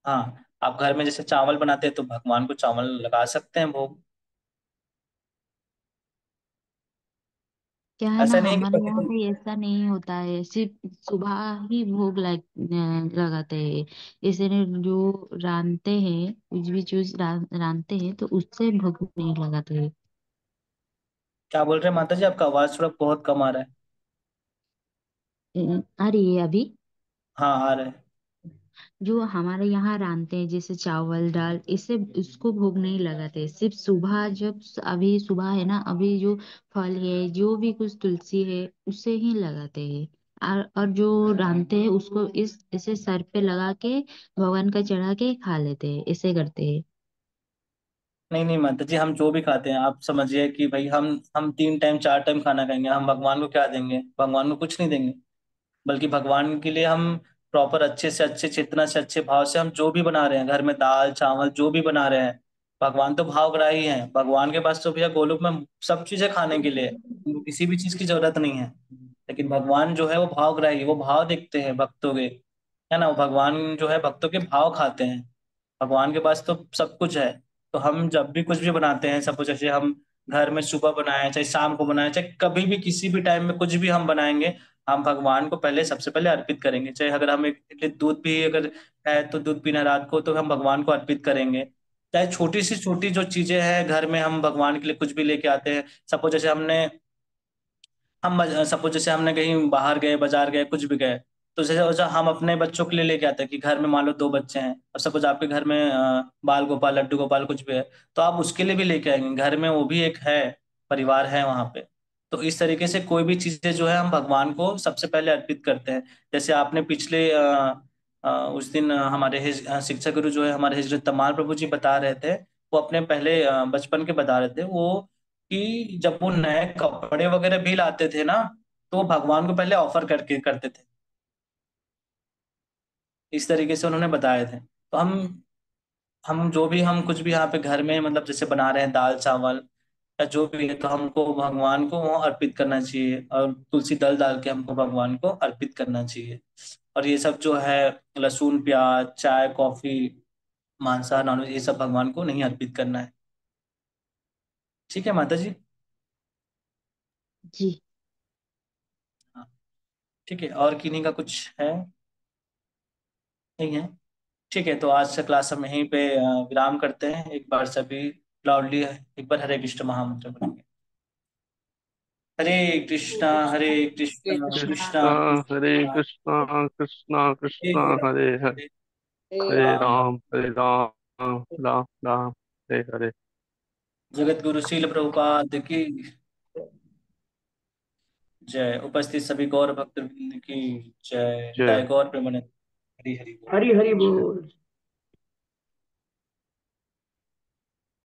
[SPEAKER 1] हाँ, आप घर में जैसे चावल बनाते हैं तो भगवान को चावल लगा सकते हैं भोग।
[SPEAKER 5] क्या है ना,
[SPEAKER 1] ऐसा नहीं कि
[SPEAKER 5] हमारे यहाँ पे ऐसा नहीं होता है, सिर्फ सुबह ही भोग लगाते हैं। इसलिए जो रांधते हैं, कुछ भी चीज रांधते हैं तो उससे भोग नहीं लगाते हैं।
[SPEAKER 1] क्या बोल रहे हैं माता जी, आपका आवाज थोड़ा बहुत कम आ रहा है।
[SPEAKER 5] आ रही है अभी?
[SPEAKER 1] हाँ आ रहे हैं।
[SPEAKER 5] जो हमारे यहाँ रांधते हैं जैसे चावल दाल, इससे इसको भोग नहीं लगाते, सिर्फ सुबह जब अभी सुबह है ना, अभी जो फल है जो भी कुछ तुलसी है उससे ही लगाते हैं। और जो रांधते हैं उसको इस इसे सर पे लगा के भगवान का चढ़ा के खा लेते हैं, ऐसे करते हैं।
[SPEAKER 1] नहीं नहीं माता जी, हम जो भी खाते हैं आप समझिए कि भाई हम 3 टाइम 4 टाइम खाना खाएंगे, हम भगवान को क्या देंगे? भगवान को कुछ नहीं देंगे। बल्कि भगवान के लिए हम प्रॉपर अच्छे से अच्छे चेतना से अच्छे भाव से हम जो भी बना रहे हैं घर में, दाल चावल जो भी बना रहे हैं, भगवान तो भावग्राही हैं। भगवान के पास तो भैया गोलोक में सब चीजें खाने के लिए, उनको किसी भी चीज की जरूरत नहीं है। लेकिन भगवान जो है वो भावग्राही है, वो भाव देखते हैं भक्तों के, है ना। वो भगवान जो है भक्तों के भाव खाते हैं। भगवान के पास तो सब कुछ है। तो हम जब भी कुछ भी बनाते हैं, सब कुछ जैसे हम घर में सुबह बनाए चाहे शाम को बनाए चाहे कभी भी किसी भी टाइम में कुछ भी हम बनाएंगे, हम भगवान को पहले सबसे पहले अर्पित करेंगे। चाहे अगर हम एक लिटर दूध भी अगर है तो दूध पीना रात को तो हम भगवान को अर्पित करेंगे। चाहे छोटी सी छोटी जो चीजें हैं घर में, हम भगवान के लिए कुछ भी लेके आते हैं। सपोज जैसे हमने हम सपोज जैसे हमने कहीं बाहर गए, बाजार गए, कुछ भी गए, तो जैसे जैसे हम अपने बच्चों के लिए लेके आते हैं कि घर में मान लो 2 बच्चे हैं, अब सपोज आपके घर में बाल गोपाल लड्डू गोपाल कुछ भी है, तो आप उसके लिए भी लेके आएंगे। घर में वो भी एक है, परिवार है वहां पे। तो इस तरीके से कोई भी चीजें जो है हम भगवान को सबसे पहले अर्पित करते हैं। जैसे आपने पिछले उस दिन हमारे शिक्षक गुरु जो है हमारे हिजरत तमाल प्रभु जी बता रहे थे, वो अपने पहले बचपन के बता रहे थे वो, कि जब वो नए कपड़े वगैरह भी लाते थे ना, तो वो भगवान को पहले ऑफर करके करते थे। इस तरीके से उन्होंने बताए थे। तो हम जो भी हम कुछ भी यहाँ पे घर में मतलब जैसे बना रहे हैं दाल चावल या जो भी है, तो हमको भगवान को वो अर्पित करना चाहिए, और तुलसी दल डाल के हमको भगवान को अर्पित करना चाहिए। और ये सब जो है लहसुन प्याज चाय कॉफी मांसाहार नॉनवेज ये सब भगवान को नहीं अर्पित करना है। ठीक है माता जी।
[SPEAKER 5] जी।
[SPEAKER 1] हाँ, ठीक है। और किन्हीं का कुछ है? नहीं है। ठीक है, तो आज का क्लास हम यहीं पे विराम करते हैं। एक बार सभी लाउडली एक बार हरे कृष्ण महामंत्र बोलेंगे। हरे कृष्णा कृष्णा
[SPEAKER 3] कृष्णा हरे
[SPEAKER 1] कृष्णा
[SPEAKER 3] कृष्णा कृष्णा
[SPEAKER 1] हरे
[SPEAKER 3] कृष्णा हरे हरे,
[SPEAKER 1] हरे
[SPEAKER 3] हरे
[SPEAKER 1] राम राम।
[SPEAKER 3] हरे राम राम राम हरे हरे।
[SPEAKER 1] जगत गुरु शील प्रभुपाद की जय। उपस्थित सभी गौर भक्त वृंद की जय।
[SPEAKER 3] जय।
[SPEAKER 1] जय गौर प्रेमानंद। हरि हरि बोल।
[SPEAKER 2] हरी हरी बोल।